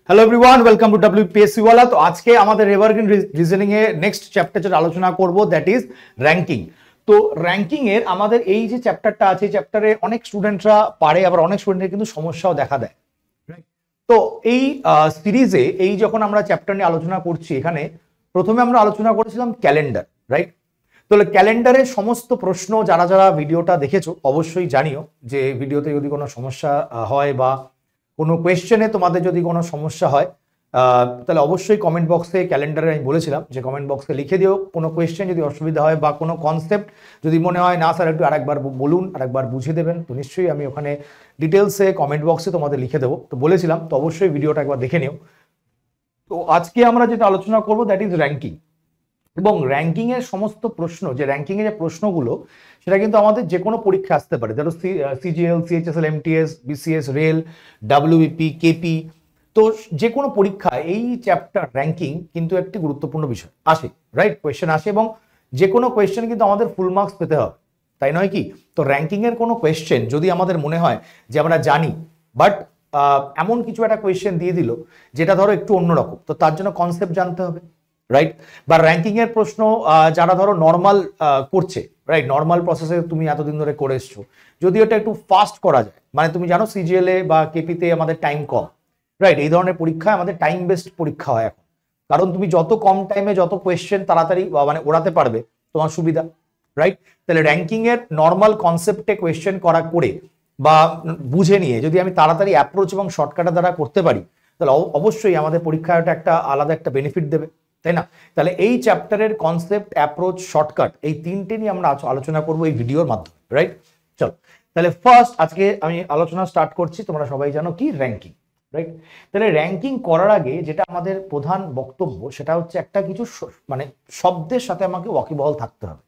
Hello everyone welcome to डब्ल्यूपीएससी वाला। तो आज के আমাদের এভারগ্রিন রিজনিং এর নেক্সট চ্যাপ্টার যেটা আলোচনা করব দ্যাট ইজ র‍্যাঙ্কিং। তো র‍্যাঙ্কিং এর আমাদের এই যে চ্যাপ্টারটা আছে এই চ্যাপ্টারে অনেক স্টুডেন্টরা পারে, আবার অনেক স্টুডেন্টের কিন্তু সমস্যাও দেখা দেয়। তো এই সিরিজে এই যখন আমরা চ্যাপ্টার নিয়ে আলোচনা করছি, এখানে প্রথমে আমরা আলোচনা করেছিলাম ক্যালেন্ডার, রাইট? তাহলে ক্যালেন্ডারের সমস্ত প্রশ্ন যারা যারা ভিডিওটা দেখেছো অবশ্যই জানিও যে ভিডিওতে যদি কোনো সমস্যা হয় বা কোনো কোয়েশ্চেনে তোমাদের যদি কোনো সমস্যা হয় তাহলে অবশ্যই কমেন্ট বক্সে, ক্যালেন্ডারে আমি বলেছিলাম যে কমেন্ট বক্সে লিখে দিও কোনো কোয়েশ্চেন যদি অসুবিধা হয় বা কোনো কনসেপ্ট যদি মনে হয় না স্যার একটু আরেকবার বলুন, আরেকবার বুঝিয়ে দেবেন, তো নিশ্চয়ই আমি ওখানে ডিটেলসে কমেন্ট বক্সে তোমাদের লিখে দেবো। তো বলেছিলাম, তো অবশ্যই ভিডিওটা একবার দেখে নিও। তো আজকে আমরা যেটা আলোচনা করবো দ্যাট ইজ র্যাঙ্কিং। এবং র্যাঙ্কিং এর সমস্ত প্রশ্ন, যে র্যাঙ্কিং এর যে প্রশ্নগুলো সেটা কিন্তু আমাদের যে কোনো পরীক্ষা আসতে পারে, ধরো CGL, CHSL, MTS, BCS, rail, WBP, KP, তো যে কোনো পরীক্ষায় এই চ্যাপ্টার র্যাঙ্কিং কিন্তু একটি গুরুত্বপূর্ণ বিষয় আসে, রাইট? কোয়েশ্চেন আসে এবং যে কোনো কোয়েশ্চেন কিন্তু আমাদের ফুল মার্কস পেতে হবে, তাই নয় কি? তো র্যাঙ্কিং এর কোনো কোয়েশ্চেন যদি আমাদের মনে হয় যে আমরা জানি বাট এমন কিছু একটা কোয়েশ্চেন দিয়ে দিল যেটা ধরো একটু অন্যরকম, তো তার জন্য কনসেপ্ট জানতে হবে, রাইট? বা র্যাঙ্কিং এর প্রশ্ন যারা ধরো নর্মাল করছে, রাইট, নর্মাল প্রসেসে তুমি এতদিন ধরে করে এসছো, যদি ওটা একটু ফাস্ট করা যায়, মানে তুমি জানো সিজিএল এ বা কেপিতে আমাদের টাইম কম, রাইট? এই ধরনের পরীক্ষায় আমাদের টাইম বেসড পরীক্ষা হয় এখন, কারণ তুমি যত কম টাইমে যত কোয়েশ্চেন তাড়াতাড়ি মানে ওড়াতে পারবে তোমার সুবিধা, রাইট? তাহলে র্যাঙ্কিং এর নর্মাল কনসেপ্টে কোয়েশ্চেন করে বা বুঝে নিয়ে যদি আমি তাড়াতাড়ি অ্যাপ্রোচ এবং শর্টকাটের দ্বারা করতে পারি তাহলে অবশ্যই আমাদের পরীক্ষায় একটা আলাদা একটা বেনিফিট দেবে, তাই না? তাহলে এই চ্যাপ্টারের কনসেপ্ট, অ্যাপ্রোচ, শর্টকাট এই তিনটে নিয়ে আমরা আলোচনা করবো এই ভিডিওর মাধ্যমে, রাইট? চলো তাহলে ফার্স্ট আজকে আমি আলোচনা স্টার্ট করছি, তোমরা সবাই জানো কি র্যাঙ্কিং, রাইট? তাহলে র্যাঙ্কিং করার আগে যেটা আমাদের প্রধান বক্তব্য সেটা হচ্ছে একটা কিছু মানে শব্দের সাথে আমাকে ওয়াকিবহাল থাকতে হবে।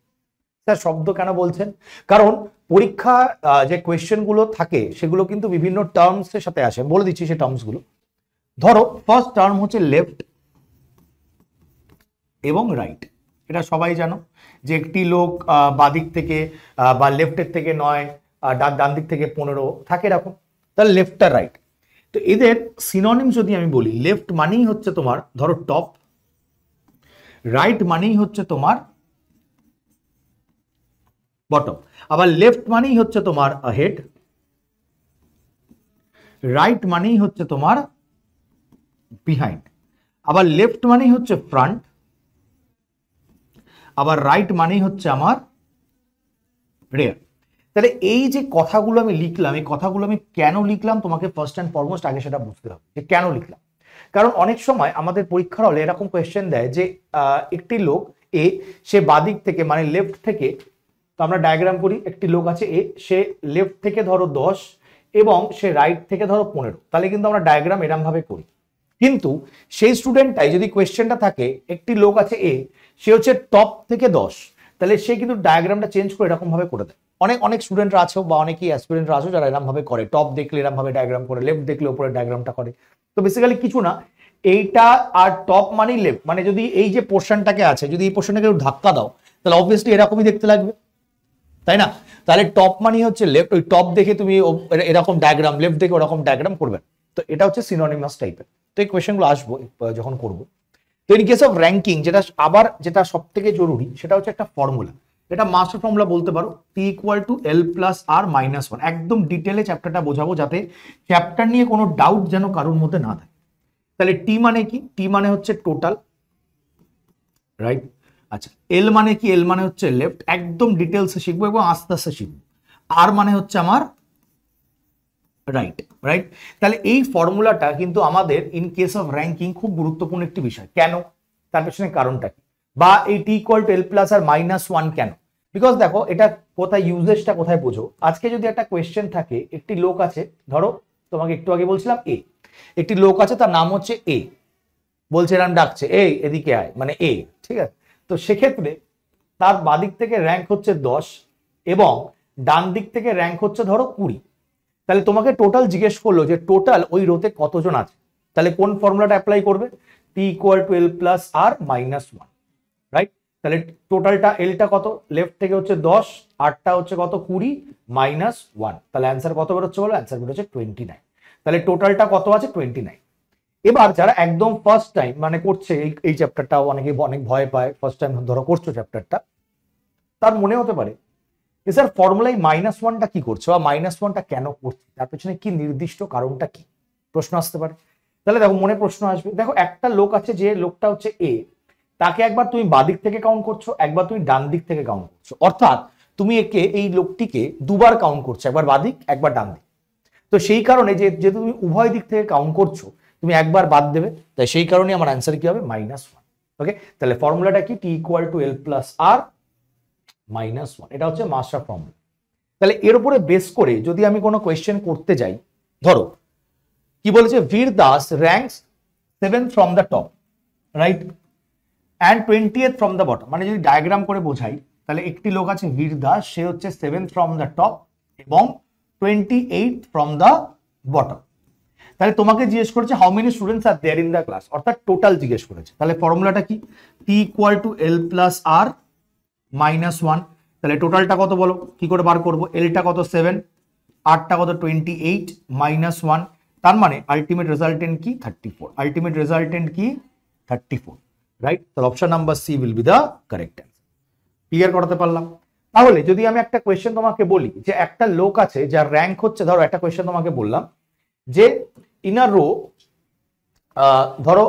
স্যার শব্দ কেন বলছেন? কারণ পরীক্ষা যে কোয়েশ্চেনগুলো থাকে সেগুলো কিন্তু বিভিন্ন টার্মসের সাথে আসে, বলে দিচ্ছি সেই টার্মসগুলো। ধরো ফার্স্ট টার্ম হচ্ছে লেফট এবং রাইট। এটা সবাই জানো যে একটি লোক বাদিক থেকে বা লেফটের থেকে 9, ডান দিক থেকে 15 থাকে এরকম, তাহলে লেফট আর রাইট। তো এদের সিনোনিম যদি আমি বলি, লেফট মানেই হচ্ছে তোমার ধরো টপ, রাইট মানেই হচ্ছে তোমার বটম, আবার লেফট মানেই হচ্ছে তোমার হেড, রাইট মানেই হচ্ছে তোমার বিহাইন্ড, আবার লেফট মানেই হচ্ছে ফ্রন্ট, আবার রাইট মানেই হচ্ছে আমার রেয়ার। তাহলে এই যে কথাগুলো আমি লিখলাম, এই কথাগুলো আমি কেন লিখলাম তোমাকে ফার্স্ট অ্যান্ড ফরমোস্ট আগে সেটা বুঝতে হবে যে কেন লিখলাম। কারণ অনেক সময় আমাদের পরীক্ষার হলে এরকম কোয়েশ্চেন দেয় যে একটি লোক এ, সে বাদিক থেকে মানে লেফট থেকে, তো আমরা ডায়াগ্রাম করি, একটি লোক আছে এ, সে লেফট থেকে ধরো 10 এবং সে রাইট থেকে ধরো 15, তাহলে কিন্তু আমরা ডায়াগ্রাম এরম ভাবে করি। কিন্তু সেই স্টুডেন্টটাই যদি কোয়েশ্চেনটা থাকে একটি লোক আছে এ, সে হচ্ছে টপ থেকে 10, তাহলে সে কিন্তু ডায়াগ্রামটা চেঞ্জ করে এরকম ভাবে করে দেয়। অনেক স্টুডেন্টরা আছে বা অনেকেই অ্যাসপিরেন্টরা আছে যারা এরকম ভাবে করে, টপ দেখলে এরকম ভাবে ডায়াগ্রাম করে, লেফট দেখলে উপরে ডায়াগ্রামটা করে। তো বেসিক্যালি কিছু না, এইটা আর টপ মানেই লেফট, মানে যদি এই যে পোর্শনটাকে আছে যদি এই পোর্শনটাকে ধাক্কা দাও তাহলে অবভিয়াসলি এরকমই দেখতে লাগবে, তাই না? তাহলে টপ মানি হচ্ছে লেফট, ওই টপ দেখে তুমি এরকম ডায়াগ্রাম, লেফট দেখে ওরকম ডায়াগ্রাম করবে। তো এটা হচ্ছে সিনোনিমাস টাইপের। তো এই কোয়েশ্চেনগুলো আসবো যখন করবো। তো ইন কেস অফ র্যাঙ্কিং যেটা সব থেকে জরুরি সেটা হচ্ছে একটা ফর্মুলা, এটা মাস্টার ফর্মুলা বলতে পারো, P = L + R - 1। একদম ডিটেলে চ্যাপ্টারটা বোঝাবো যাতে চ্যাপ্টার নিয়ে কোনো ডাউট যেন কারোর মধ্যে না থাকে। তাহলে টি মানে কি? টি মানে হচ্ছে টোটাল, রাইট? আচ্ছা, এল মানে কি? এল মানে হচ্ছে লেফট, একদম ডিটেলসে শিখবো এবং আস্তে আস্তে শিখবো। আর মানে হচ্ছে আমার রাইট, রাইট? তাহলে এই ফর্মুলাটা কিন্তু আমাদের ইন কেস অফ র্যাঙ্কিং খুব গুরুত্বপূর্ণ একটি বিষয়। কেন? তার পেছনে কারণটা কি? বা এই T = L + R - 1 কেন? বিকজ দেখো এটা কোথায় ইউজেসটা কোথায় বোঝো। আজকে যদি একটা কোয়েশ্চেন থাকে, একটি লোক আছে, ধরো তোমাকে একটু আগে বলছিলাম এ, একটি লোক আছে তার নাম হচ্ছে এ, বলছে এরকম ডাকছে এই এদিকে আয়, মানে এ, ঠিক আছে? তো সেক্ষেত্রে তার বাদিক থেকে র্যাঙ্ক হচ্ছে 10 এবং ডান দিক থেকে র্যাঙ্ক হচ্ছে ধরো 20। তাহলে তোমাকে টোটাল জিজ্ঞেস করলো যে টোটাল ওই রোতে কতজন আছে, তাহলে কোন ফর্মুলাটা অ্যাপ্লাই করবে? T = L + R - 1, right? তাহলে টোটালটা এলটা কত? লেফট থেকে হচ্ছে 10, আরটা হচ্ছে কত? 20 - 1, তাহলে অ্যান্সার কত বেরোচ্ছে বলো? অ্যান্সার বেরোচ্ছে 29। তাহলে টোটালটা কত আছে? 29। এবার যারা একদম ফার্স্ট টাইম মানে করছে এই চ্যাপ্টারটা, অনেকে অনেক ভয় পায়, ফার্স্ট টাইম ধরো করছো চ্যাপ্টারটা, তার মনে হতে পারে যে স্যার ফর্মুলাই -1টা কি করছে বা -1টা কেন করছে, তার পেছনে কি নির্দিষ্ট কারণটা কি, প্রশ্ন আসতে পারে। তাহলে দেখো মনে প্রশ্ন আসবে, দেখো একটা লোক আছে, যে লোকটা হচ্ছে এ, তাকে একবার তুমি বাদিক থেকে কাউন্ট করছো, একবার তুমি ডান দিক থেকে কাউন্ট করছো, অর্থাৎ তুমি একে এই লোকটিকে দুবার কাউন্ট করছো, একবার বাদিক একবার ডান দিক। তো সেই কারণে যে তুমি উভয় দিক থেকে কাউন্ট করছো, তুমি একবার বাদ দেবে, তাই সেই কারণে আমার অ্যান্সার কি হবে -1। ওকে, তাহলে ফর্মুলাটা কি, T equal to L plus R -1, এটা হচ্ছে মাস্টার ফর্মুলা। তাহলে এর উপরে বেস করে যদি আমি কোনো কোয়েশ্চেন করতে যাই, ধরো কি বলেছে, বীর Das ranks 7th from the top, right, and 20th from the bottom. মানে যদি ডায়াগ্রাম করে বোঝাই, তাহলে একটি লোক আছে বীর দাস, সে হচ্ছে 7th ফ্রম দ্য টপ এবং 28th ফ্রম দ্য বটম। তাহলে তোমাকে জিজ্ঞেস করেছে how many students are there in the class, অর্থাৎ টোটাল জিজ্ঞেস করেছে। তাহলে ফর্মুলাটা কি, T equal to L plus R -1। তাহলে টোটালটা কত বলো, কি করে বার করবো, এলটা কত 7, আরটা কত 28, -1, তার মানে আলটিমেট রেজাল্টেন্ট কি 34, আলটিমেট রেজাল্টেন্ট কি 34, রাইট। তাহলে option number C will be the correct answer. Clear করাতে পারলাম। তাহলে যদি আমি একটা কোয়েশ্চেন তোমাকে বলি যে একটা লোক আছে যার র্যাঙ্ক হচ্ছে, ধরো একটা কোয়েশ্চেন তোমাকে বললাম যে ইন আ রো, ধরো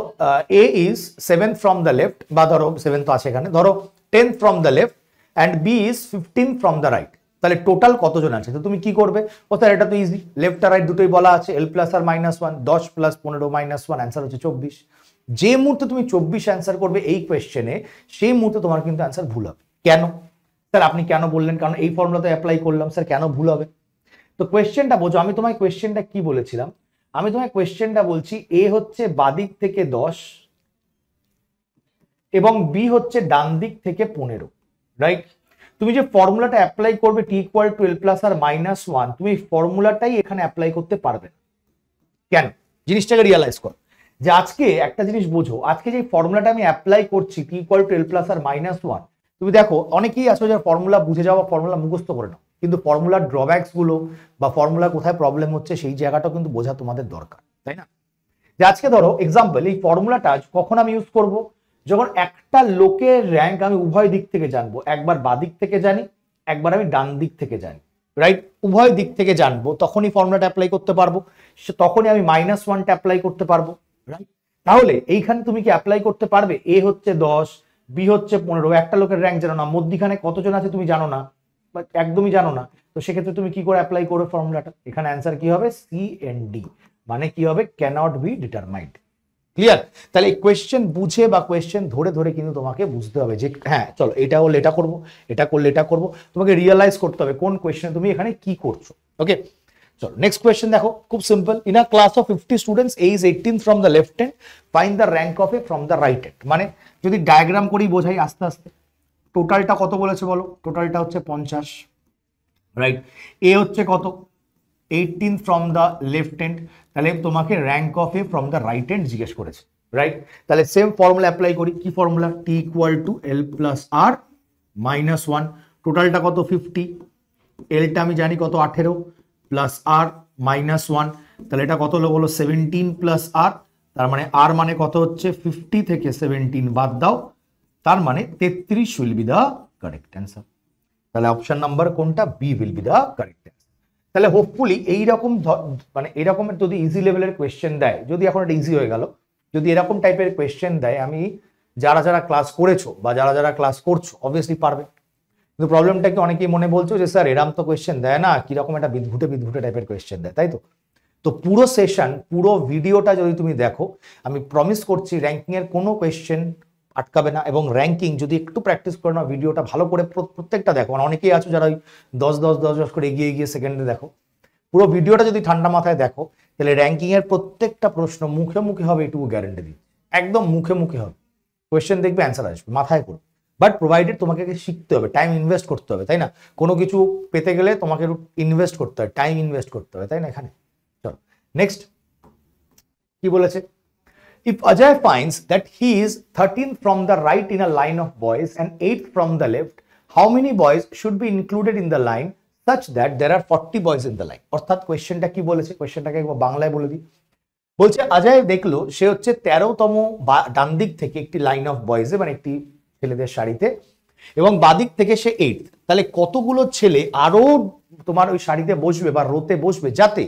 A is 7th from the left, বা ধরো 7th তো আছে এখানে, ধরো 10th from the left and B is 15th from the right. তাহলে টোটাল কতজন আছে, তো তুমি কি করবে, ও তাহলে এটা তো ইজি, লেফট আর রাইট দুটোই বলা আছে, এল প্লাস আর -1, 10 প্লাস 15 -1, অ্যান্সার হচ্ছে 24। যে মুহূর্তে তুমি 24 অ্যান্সার করবে এই কোয়েশ্চেনে, সেই মুহূর্তে তোমার কিন্তু অ্যান্সার ভুল হবে। কেন স্যার, আপনি কেন বললেন, কারণ এই ফর্মুলাতে অ্যাপ্লাই করলাম, স্যার কেন ভুল হবে। তো কোয়েশ্চেনটা বোঝো, আমি তোমায় কোয়েশ্চেনটা কি বলেছিলাম, আমি তোমায় কোয়েশ্চেনটা বলছি এ হচ্ছে বাদিক থেকে 10 এবং বি হচ্ছে ডান দিক থেকে 15, রাইট। তুমি যে ফর্মুলাটা অ্যাপ্লাই করবে টি equal to L plus R -1, তুমি এই ফর্মুলাটাই এখানে অ্যাপ্লাই করতে পারবে না। কেন, জিনিসটাকে রিয়ালাইজ করো, যে আজকে একটা জিনিস বোঝো, আজকে যে ফর্মুলাটা আমি অ্যাপ্লাই করছি টি equal to L plus R -1, তুমি দেখো অনেকেই আছো যারা ফর্মুলা বুঝে যাওয়া, ফর্মুলা মুখস্থ করে নাও, কিন্তু ফর্মুলার ড্রব্যাকস গুলো বা ফর্মুলা কোথায় প্রবলেম হচ্ছে সেই জায়গাটাও কিন্তু বোঝা তোমাদের দরকার, তাই না। যে আজকে ধরো এক্সাম্পল, এই ফর্মুলাটা কখন আমি ইউজ করব, যখন একটা লোকের র্যাঙ্ক আমি উভয় দিক থেকে জানবো, একবার বাদিক থেকে জানি, একবার আমি ডান দিক থেকে জানি, রাইট, উভয় দিক থেকে জানবো, তখনই ফর্মুলাটা অ্যাপ্লাই করতে পারবো, তখনই আমি -1টা অ্যাপ্লাই করতে পারবো, রাইট। তাহলে এইখানে তুমি কি অ্যাপ্লাই করতে পারবে, এ হচ্ছে 10, বি হচ্ছে 15, একটা লোকের র্যাঙ্ক জানো না, মধ্যখানে কতজন আছে তুমি জানো না, বাট একদমই জানো না, তো সেক্ষেত্রে তুমি কি করে অ্যাপ্লাই করবে ফর্মুলাটা, এখানে অ্যান্সার কি হবে, সি এন্ড ডি, মানে কি হবে, ক্যানট বি ডিটারমাইন্ড। ক্লিয়ার। তাহলে এই কোয়েশ্চেন বুঝে বা কোয়েশ্চেন ধরে ধরে কিন্তু তোমাকে বুঝতে হবে যে হ্যাঁ চলো এটা হলে এটা করবো, এটা করলে এটা করবো, তোমাকে রিয়েলাইজ করতে হবে কোন কোয়েশ্চেনে তুমি এখানে কি করছো। ওকে, চলো নেক্সট কোয়েশ্চেন দেখো, খুব simple, in a class of 50 students A is 18th from the left hand, find the rank of A from the right hand. মানে যদি ডায়াগ্রাম করেই বোঝাই আস্তে আস্তে, টোটালটা কত বলেছে বলো, টোটালটা হচ্ছে 50, রাইট, এ হচ্ছে কত 18th from the left hand, তাহলে তোমাকে rank of A from the right hand জিজ্ঞেস করেছে, রাইট। তাহলে সেম ফর্মুলা অ্যাপ্লাই করি, কি formula, T equal to L plus R -1, টোটালটা কত 50, এলটা আমি জানি কত 18 প্লাস আর -1, তাহলে এটা কত হলো বলো 17 প্লাস আর, তার মানে আর মানে কত হচ্ছে 50 থেকে 17 বাদ দাও, তার মানে 33 will be the correct answer. তাহলে অপশন নাম্বার কোনটা, B will be the correct answer. তাহলে হোপফুলি এইরকম মানে এরকমের যদি ইজি লেভেলের কোয়েশ্চেন দেয়, যদি এখন এটা ইজি হয়ে গেল, যদি এরকম টাইপের কোয়েশ্চেন দেয়, আমি যারা যারা ক্লাস করেছো বা যারা যারা ক্লাস করছো অবভিয়াসলি পারবে। কিন্তু প্রবলেমটা কি, অনেকেই মনে বলছো যে স্যার এরকম তো কোয়েশ্চেন দেয় না, কিরকম একটা বিদঘুটে বিদঘুটে টাইপের কোয়েশ্চেন দেয়, তাই তো। তো পুরো সেশন, পুরো ভিডিওটা যদি তুমি দেখো, আমি প্রমিস করছি র্যাঙ্কিং এর কোনো কোয়েশ্চেন আটকাবে না, এবং র্যাঙ্কিং যদি একটু প্র্যাকটিস করে নাও, ভিডিওটা ভালো করে প্রত্যেকটা দেখো, মানে অনেকেই আছো যারা ওই 10 করে এগিয়ে এগিয়ে সেকেন্ডে দেখো, পুরো ভিডিওটা যদি ঠান্ডা মাথায় দেখো, তাহলে র্যাঙ্কিং এর প্রত্যেকটা প্রশ্ন মুখে মুখে হবে, এটুকু গ্যারান্টি দিই, একদম মুখে মুখে হবে, কোয়েশ্চেন দেখবে অ্যান্সার আসবে মাথায় করে, বাট প্রোভাইডেড তোমাকে শিখতে হবে, টাইম ইনভেস্ট করতে হবে, তাই না। কোনো কিছু পেতে গেলে তোমাকে ইনভেস্ট করতে হবে, টাইম ইনভেস্ট করতে হবে, তাই না। এখানে চলো নেক্সট কি বলেছে, if Ajay finds that he is 13th from the right in a line of boys and 8th from the left, how many boys should be included in the line such that there are 40 boys in the line? অর্থাৎ কোয়েশ্চেনটা কি বলেছে, কোয়েশ্চেনটাকে একবার বাংলায় বলে দিই, বলছে অজয় দেখলো সে হচ্ছে 13তম ডান দিক থেকে একটি লাইন অফ বয়েজে মানে একটি ছেলেদের সারিতে, এবং বাদিক থেকে সে 8th। তাহলে কতগুলো ছেলে আরো তোমার ওই সারিতে বসবে বা রোতে বসবে যাতে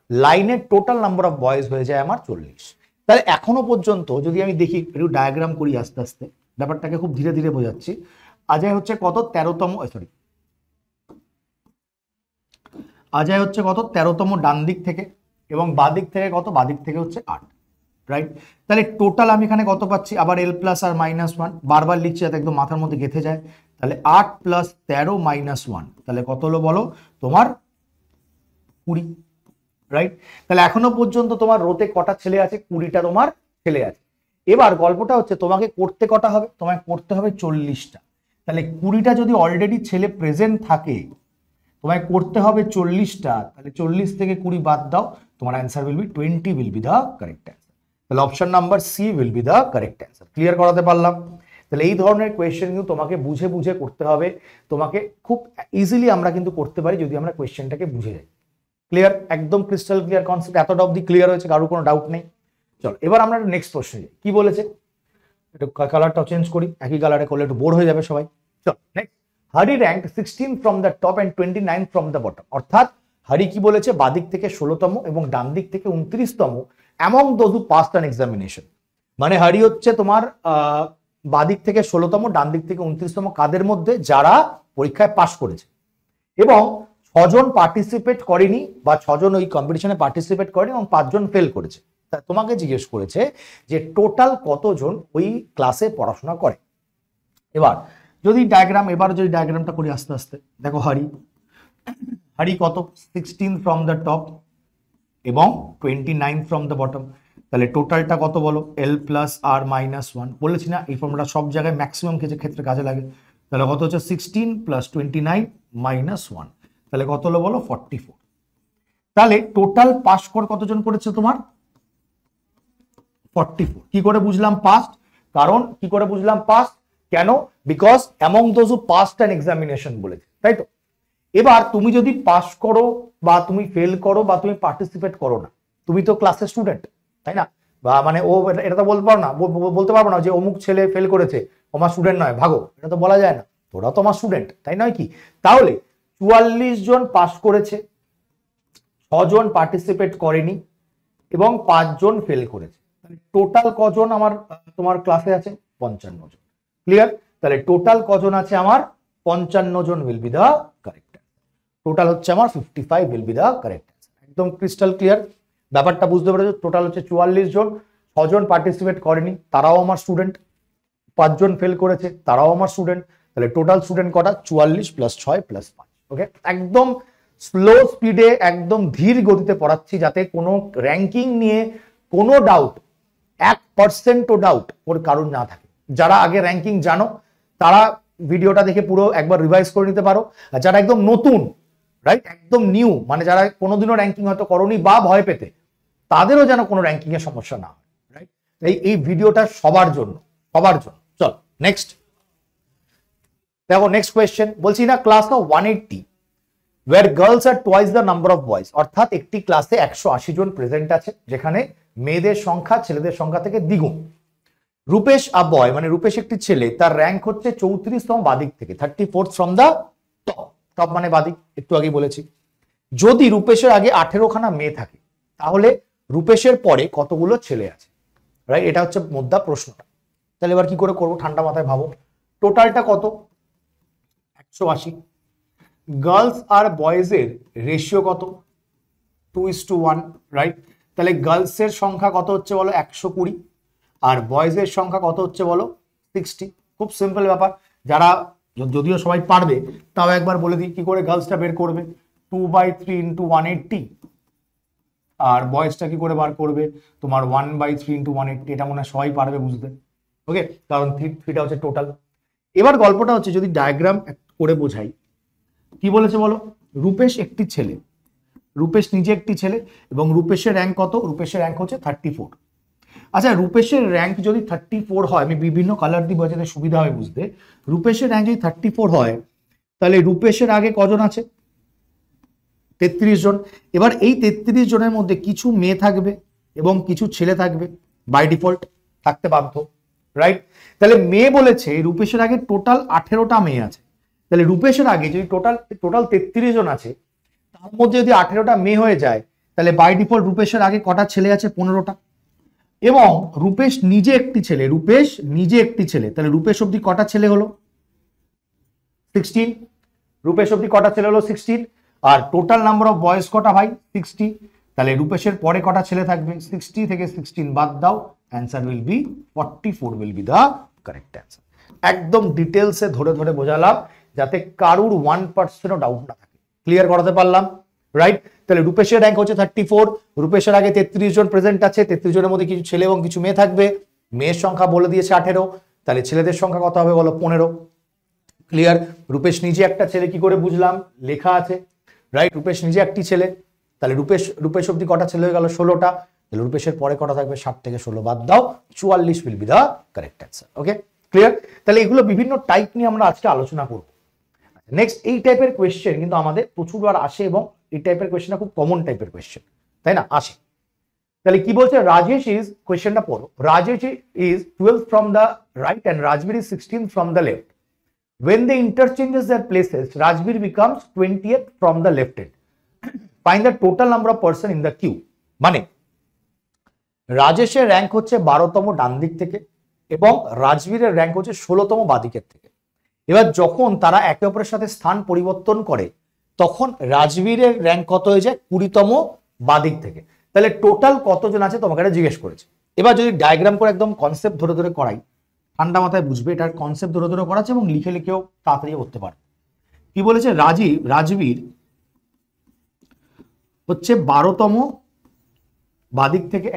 লাইনের টোটাল নাম্বার অফ বয়েজ হয়ে যায় আমার 40। তাহলে এখনো পর্যন্ত যদি আমি দেখি একটু ডায়াগ্রাম করি আস্তে আস্তে, ব্যাপারটাকে খুব ধীরে ধীরে বোঝাচ্ছি। অজয় হচ্ছে কত 13তম, সরি অজয় হচ্ছে কত 13তম ডান দিক থেকে, এবং বাদিক থেকে কত, বাদিক থেকে হচ্ছে 8, রাইট। তাহলে টোটাল আমি এখানে কত পাচ্ছি, আবার এল প্লাস আর -1, বারবার লিখছি যাতে একদম মাথার মধ্যে গেঁথে যায়। তাহলে 8 + 13 - 1, তাহলে কত হলো বলো তোমার 20, রাইট। তাহলে এখনো পর্যন্ত তোমার রোতে কটা ছেলে আছে, 20টা তোমার ছেলে আছে। এবার গল্পটা হচ্ছে তোমাকে করতে কটা হবে, তোমাকে করতে হবে 40টা। তাহলে 20টা যদি অলরেডি ছেলে প্রেজেন্ট থাকে, তোমায় করতে হবে 40টা। তাহলে 40 থেকে 20 বাদ দাও, তোমার answer will be 20 will be the correct answer. তাহলে option number C will be the correct answer. Clear করাতে পারলাম? তাহলে এই ধরনের কোয়েশ্চেন কিন্তু তোমাকে বুঝে বুঝে করতে হবে। তোমাকে খুব ইজিলি আমরা কিন্তু করতে পারি যদি আমরা কোয়েশ্চেনটাকে বুঝে যাই। ক্লিয়ার? একদম ক্রিস্টাল ক্লিয়ার কনসেপ্ট, এতটা অবধি ক্লিয়ার হয়েছে, কারোর কোনো ডাউট নেই? চলো এবার আমরা নেক্সট প্রশ্নে যাই। কি বলেছে, একটু কালারটাও চেঞ্জ করি, একই কালারে করলে একটু বোর হয়ে যাবে সবাই। চলো নেক্সট। হারি rank 16 from the top and 29 from the bottom. অর্থাৎ হারি কি বলেছে, বাদিক থেকে 16তম এবং ডান দিক থেকে 29তম among those who passed an examination. মানে হারি হচ্ছে তোমার বাদিক থেকে 16তম, ডান দিক থেকে 29তম, কাদের মধ্যে, যারা পরীক্ষায় পাশ করেছে, এবং 6জন পার্টিসিপেট করেনি বা 6জন ওই কম্পিটিশনে পার্টিসিপেট করেনি এবং 5জন ফেল করেছে। তোমাকে জিজ্ঞেস করেছে যে টোটাল কতজন ওই ক্লাসে পড়াশোনা করে। এবার যদি ডায়াগ্রামটা করি আস্তে আস্তে, দেখো হারি কত 16 ফ্রম দ্য টপ এবং 29 ফ্রম দ্য বটম। তাহলে টোটালটা কত বলো, এল প্লাস আর -1। বলেছি না এই ফর্মুলা সব জায়গায় ম্যাক্সিমাম ক্ষেত্রে কাজে লাগে। তাহলে কত হচ্ছে 16 + 29 - 1, তাহলে কত হলো বলো 44। তাহলে টোটাল পাস কতজন করেছে তোমার 44। কি করে বুঝলাম পাস্ট, কারণ কি করে বুঝলাম পাস্ট, কেন, because among those who passed an examination বলেছে, তাই তো। এবার তুমি যদি পাস করো বা তুমি ফেল করো বা তুমি পার্টিসিপেট করো না, তুমি তো ক্লাসের স্টুডেন্ট, তাই না। বা মানে ও এটা তো বলতে পারবো না যে অমুক ছেলে ফেল করেছে, আমার স্টুডেন্ট নয়, ভাগো, এটা তো বলা যায় না। তোরা তো আমার স্টুডেন্ট, তাই নয় কি। তাহলে 44 জন পাস করেছে, 6জন পার্টিসিপেট করেনি এবং 5জন ফেল করেছে। টোটাল কজন আমার তোমার ক্লাসে আছে, 55 জন। ক্লিয়ার? তাহলে টোটাল কজন আছে আমার, 55 জন will be the correct. Total হচ্ছে আমার 55 উইল বি দা কারেক্ট। একদম ক্রিস্টাল ক্লিয়ার, ব্যাপারটা বুঝতে পেরেছো। টোটাল হচ্ছে 44 জন, 6জন পার্টিসিপেট করেনি, তারাও আমার স্টুডেন্ট, 5জন ফেল করেছে, তারাও আমার স্টুডেন্ট। তাহলে টোটাল স্টুডেন্ট কটা, 44 + 6 + 5। ওকে, একদম স্লো স্পিডে, একদম ধীর গতিতে পড়াচ্ছি, যাতে কোনো র্যাঙ্কিং নিয়ে কোনো ডাউট, 1%ও ডাউট ওর কারণ না থাকে। যারা আগে র্যাঙ্কিং জানো তারা ভিডিওটা দেখে পুরো একবার রিভাইজ করে নিতে পারো, আর যারা একদম নতুন, রাইট, একদম নিউ, মানে যারা কোনোদিনও র্যাঙ্কিং হয়তো করনি বা ভয় পেতে, তাদেরও যেন কোনো র্যাঙ্কিং এর সমস্যা না হয়, রাইট। এই ভিডিওটা সবার জন্য, সবার জন্য। চল নেক্সট দেখো, নেক্সট কোয়েশ্চেন। বলছি না class of 180 where girls are twice the number of boys। অর্থাৎ একটি ক্লাসে 180 জন প্রেজেন্ট আছে, যেখানে মেয়েদের সংখ্যা ছেলেদের সংখ্যা থেকে দ্বিগুণ। রূপেশ আ বয়, মানে রূপেশ একটি ছেলে, তার র্যাঙ্ক হচ্ছে 34তম বাদিক থেকে, 34th from the top. Top মানে বাদিক, একটু আগে বলেছি। যদি রূপেশের আগে 18খানা মেয়ে থাকে, তাহলে রূপেশের পরে কতগুলো ছেলে আছে, রাইট। এটা হচ্ছে মুদ্রা প্রশ্নটা। তাহলে এবার কি করে করবো, ঠান্ডা মাথায় ভাবো। টোটালটা কত, 180। গার্লস আর বয়েজের রেশিও কত, 2:1, রাইট। তাহলে গার্লসের সংখ্যা কত হচ্ছে বলো, 120, আর বয়েজের সংখ্যা কত হচ্ছে বলো, 60। খুব সিম্পল ব্যাপার, যারা যদিও সবাই পারবে, তাও একবার বলে দিই কি করে গার্লসটা বের করবে। 2/3 × 180, আর বয়েজটা কি করে বার করবে, তোমার 1/3 × 180। এটা মনে হয় সবাই পারবে বুঝতে, ওকে, কারণ 3টা হচ্ছে টোটাল। এবার গল্পটা হচ্ছে যদি ডায়াগ্রাম করে বোঝাই, কি বলেছে বলো, রূপেশ একটি ছেলে, রূপেশ নিজে একটি ছেলে, এবং রূপেশের র্যাঙ্ক কত, রূপেশের র্যাঙ্ক হচ্ছে 34। আচ্ছা, রূপেশের র্যাঙ্ক যদি 34 হয়, আমি বিভিন্ন কালার দিব যাতে সুবিধা হয় বুঝতে। রূপেশের র্যাঙ্ক যদি 34 হয়, তাহলে রূপেশের আগে কজন আছে, 33 জন। এবার এই 33 জনের মধ্যে কিছু মেয়ে থাকবে এবং কিছু ছেলে থাকবে, বাই ডিফল্ট থাকতে বাধ্য, রাইট? তাহলে মেয়ে বলেছে রূপেশের আগে টোটাল 18টা মেয়ে আছে। তাহলে রূপেশের আগে যদি টোটাল 33 জন আছে, তার মধ্যে যদি 18টা মেয়ে হয়ে যায়, তাহলে বাই ডিফল্ট রূপেশের আগে কটা ছেলে আছে? 15টা। এবং রূপেশ নিজে একটি ছেলে, রূপেশ নিজে একটি ছেলে, তাহলে রূপেশ অব্দি কটা ছেলে হলো? 16। রূপেশ অব্দি কটা ছেলে হলো? 16। আর টোটাল নাম্বার অফ বয়েজ কটা ভাই? 60। তাহলে রূপেশের পরে কটা ছেলে থাকবে? 60 থেকে 16 বাদ দাও, answer will B 44 will be the correct answer. একদম ডিটেলসে ধরে ধরে বোঝালাম যাতে কারুর 1%ও ডাউট না থাকে। ক্লিয়ার করাতে পারলাম, রাইট? তাহলে রূপেশের র্যাঙ্ক হচ্ছে 34, রূপেশের আগে 33 জন প্রেজেন্ট আছে, 33 জনের মধ্যে কিছু ছেলে এবং কিছু মেয়ে থাকবে। মেয়ের সংখ্যা বলে দিয়েছে 18, তাহলে ছেলেদের সংখ্যা কত হবে বলো? 15। ক্লিয়ার? রূপেশ নিজে একটা ছেলে, কি করে বুঝলাম? লেখা আছে, রাইট? রূপেশ নিজে একটি ছেলে, তাহলে রূপেশ অব্দি কটা ছেলে হয়ে গেল? 16টা। তাহলে রূপেশের পরে কটা থাকবে? 60 থেকে 16 বাদ দাও, 44 will be the correct answer. Okay, clear? তাহলে এগুলো বিভিন্ন টাইপ নিয়ে আমরা আজকে আলোচনা করব। নেক্সট, এই টাইপের কোয়েশ্চেন কিন্তু আমাদের প্রচুরবার আসে এবং এই টাইপের কোয়েশ্চেনটা খুব কমন টাইপের কোয়েশ্চেন, তাই না? আসে। তাহলে কি বলছে? রাজেশ ইজ, কোয়েশ্চেনটা পড়ো, Rajesh is 12 from the right and Rajbir is 16 from the left. When they interchanges their places, Rajbir becomes 20th from the left end. Find the total number of person in the queue. মানে রাজেশের rank হচ্ছে 12তম ডান দিক থেকে এবং রাজবীরের rank হচ্ছে 16তম বাদিকের থেকে। এবার যখন তারা একে অপরের সাথে স্থান পরিবর্তন করে, তখন রাজবীরের র্যাঙ্ক কত হয়ে যায়? 20তম বাদিক থেকে। তাহলে টোটাল কতজন আছে তোমাকে এটা জিজ্ঞেস করেছে। এবার যদি ডায়াগ্রাম করে একদম কনসেপ্ট ধরে ধরে করাই, ঠান্ডা মাথায় বুঝবে, এটার কনসেপ্ট ধরে ধরে করাচ্ছে এবং লিখে লিখেও তাড়াতাড়ি করতে পারবে। কি বলেছে? রাজবীর হচ্ছে 12তম বাদিক থেকে,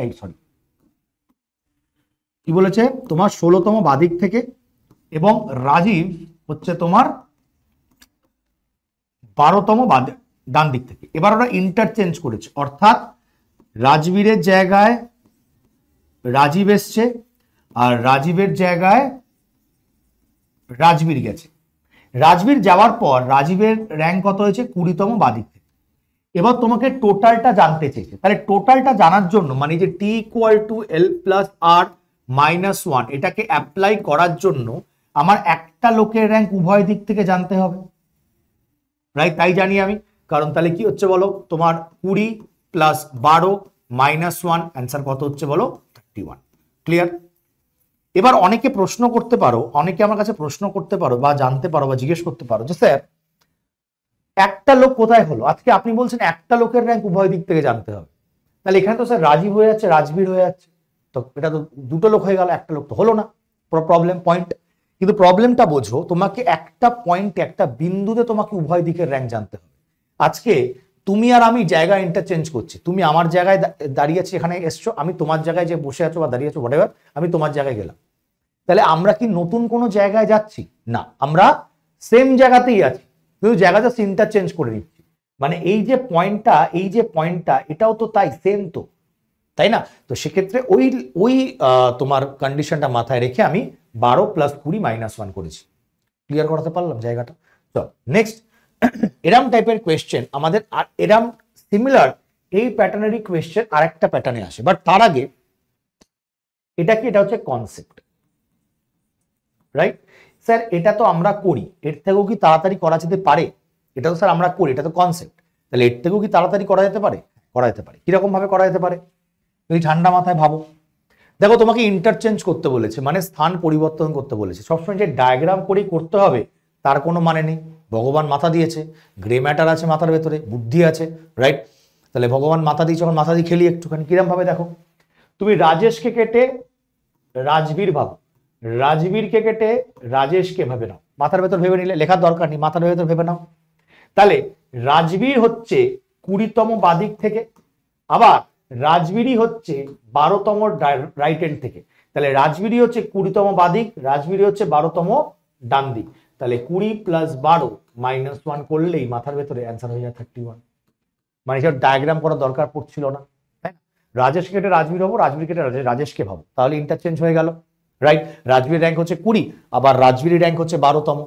কি বলেছে? তোমার 16তম বাদিক থেকে, এবং রাজীব হচ্ছে তোমার 12তম ডান দিক থেকে। এবার ওরা ইন্টারচেঞ্জ করেছে, অর্থাৎ রাজবীরের জায়গায় রাজীব এসছে আর রাজীবের জায়গায় রাজবীর গেছে। রাজবীর যাওয়ার পর রাজীবের র্যাঙ্ক কত হয়েছে? 20তম বাদিক থেকে। এবার তোমাকে টোটালটা জানতে চেয়েছে। তাহলে টোটালটা জানার জন্য, মানে যে T equal to L plus R minus 1, এটাকে অ্যাপ্লাই করার জন্য আমার একটা লোকের র্যাঙ্ক উভয় দিক থেকে জানতে হবে, রাইট? তাই জানি আমি, কারণ তাহলে কি হচ্ছে বলো? তোমার 20 প্লাস 12 মাইনাস 1, অ্যান্সার কত হচ্ছে বলো? 31। ক্লিয়ার? এবার অনেকে প্রশ্ন করতে পারো, অনেকে আমার কাছে প্রশ্ন করতে পারো বা জানতে পারো বা জিজ্ঞেস করতে পারো যে স্যার একটা লোক কোথায় হলো? আজকে আপনি বলছেন একটা লোকের র্যাঙ্ক উভয় দিক থেকে জানতে হবে, তাহলে এখানে তো স্যার রাজীব হয়ে যাচ্ছে, রাজবীর হয়ে যাচ্ছে, তো এটা তো দুটো লোক হয়ে গেল, একটা লোক তো হলো না। প্রবলেম পয়েন্ট, কিন্তু প্রবলেমটা বোঝো, তোমাকে একটা পয়েন্টে, একটা বিন্দুতে তোমাকে উভয় দিকের র্যাঙ্ক জানতে হবে। আজকে তুমি আর আমি জায়গা ইন্টারচেঞ্জ করছি, তুমি আমার জায়গায় দাঁড়িয়ে আছি, এখানে এসছো, আমি তোমার জায়গায় যে বসে আছো বা দাঁড়িয়ে আছো হোয়াটএভার, আমি তোমার জায়গায় গেলাম। তাহলে আমরা কি নতুন কোনো জায়গায় যাচ্ছি? না, আমরা সেম জায়গাতেই আছি, কিন্তু জায়গাটা ইন্টারচেঞ্জ করে নিচ্ছি। মানে এই যে পয়েন্টটা এটাও তো তাই, সেম তো, তাই না? তো সেক্ষেত্রে ওই তোমার কন্ডিশনটা মাথায় রেখে আমি 12 প্লাস 20 মাইনাস 1 করেছি। ক্লিয়ার করাতে পারলাম জায়গাটা? চল নেক্সট, এরম টাইপের কোয়েশ্চেন আমাদের, আর এরম সিমিলার এই প্যাটার্নেরই কোয়েশ্চেন আরেকটা প্যাটার্নে আসে, বাট তার আগে এটা কি? এটা হচ্ছে কনসেপ্ট, রাইট? স্যার এটা তো আমরা করি, এর থেকেও কি তাড়াতাড়ি করা যেতে পারে? এটা তো স্যার আমরা করি, এটা তো কনসেপ্ট, তাহলে এর থেকেও কি তাড়াতাড়ি করা যেতে পারে? করা যেতে পারে। কিরকম ভাবে করা যেতে পারে? তুমি ঠান্ডা মাথায় ভাবো। দেখো, তোমাকে ইন্টারচেঞ্জ করতে বলেছে, মানে স্থান পরিবর্তন করতে বলেছে। সবসময় যে ডায়াগ্রাম করেই করতে হবে তার কোনো মানে নেই। ভগবান মাথা দিয়েছে, গ্রে ম্যাটার আছে মাথার ভেতরে, বুদ্ধি আছে, রাইট? তাহলে ভগবান মাথা দিয়েছে, যখন মাথা দিয়ে খেলি একটুখানি, কিরম ভাবে দেখো, তুমি রাজেশকে কেটে রাজবীর ভাবো, রাজবীরকে কেটে রাজেশকে ভেবে নাও, মাথার ভেতর ভেবে নিলে, লেখার দরকার নেই, মাথার ভেতর ভেবে নাও। তাহলে রাজবীর হচ্ছে 20তম বাদিক থেকে, আবার রাজবীরই হচ্ছে 12তম রাইট হ্যান্ড থেকে। তাহলে রাজবীরই হচ্ছে 20তম বাদিক, রাজবীরই হচ্ছে 12তম ডান দিক। তাহলে 20 প্লাস 12 মাইনাস 1 করলেই মাথার ভেতরে অ্যান্সার হয়ে যায় 31। মানে সেটা ডায়াগ্রাম করার দরকার পড়ছিল না, তাই না? রাজেশ কেটে রাজবীর হবো, রাজবীর কেটে রাজেশকে ভাবো, তাহলে ইন্টারচেঞ্জ হয়ে গেল, রাইট? রাজবীর র্যাঙ্ক হচ্ছে 20, আবার রাজবীর র্যাঙ্ক হচ্ছে 12তম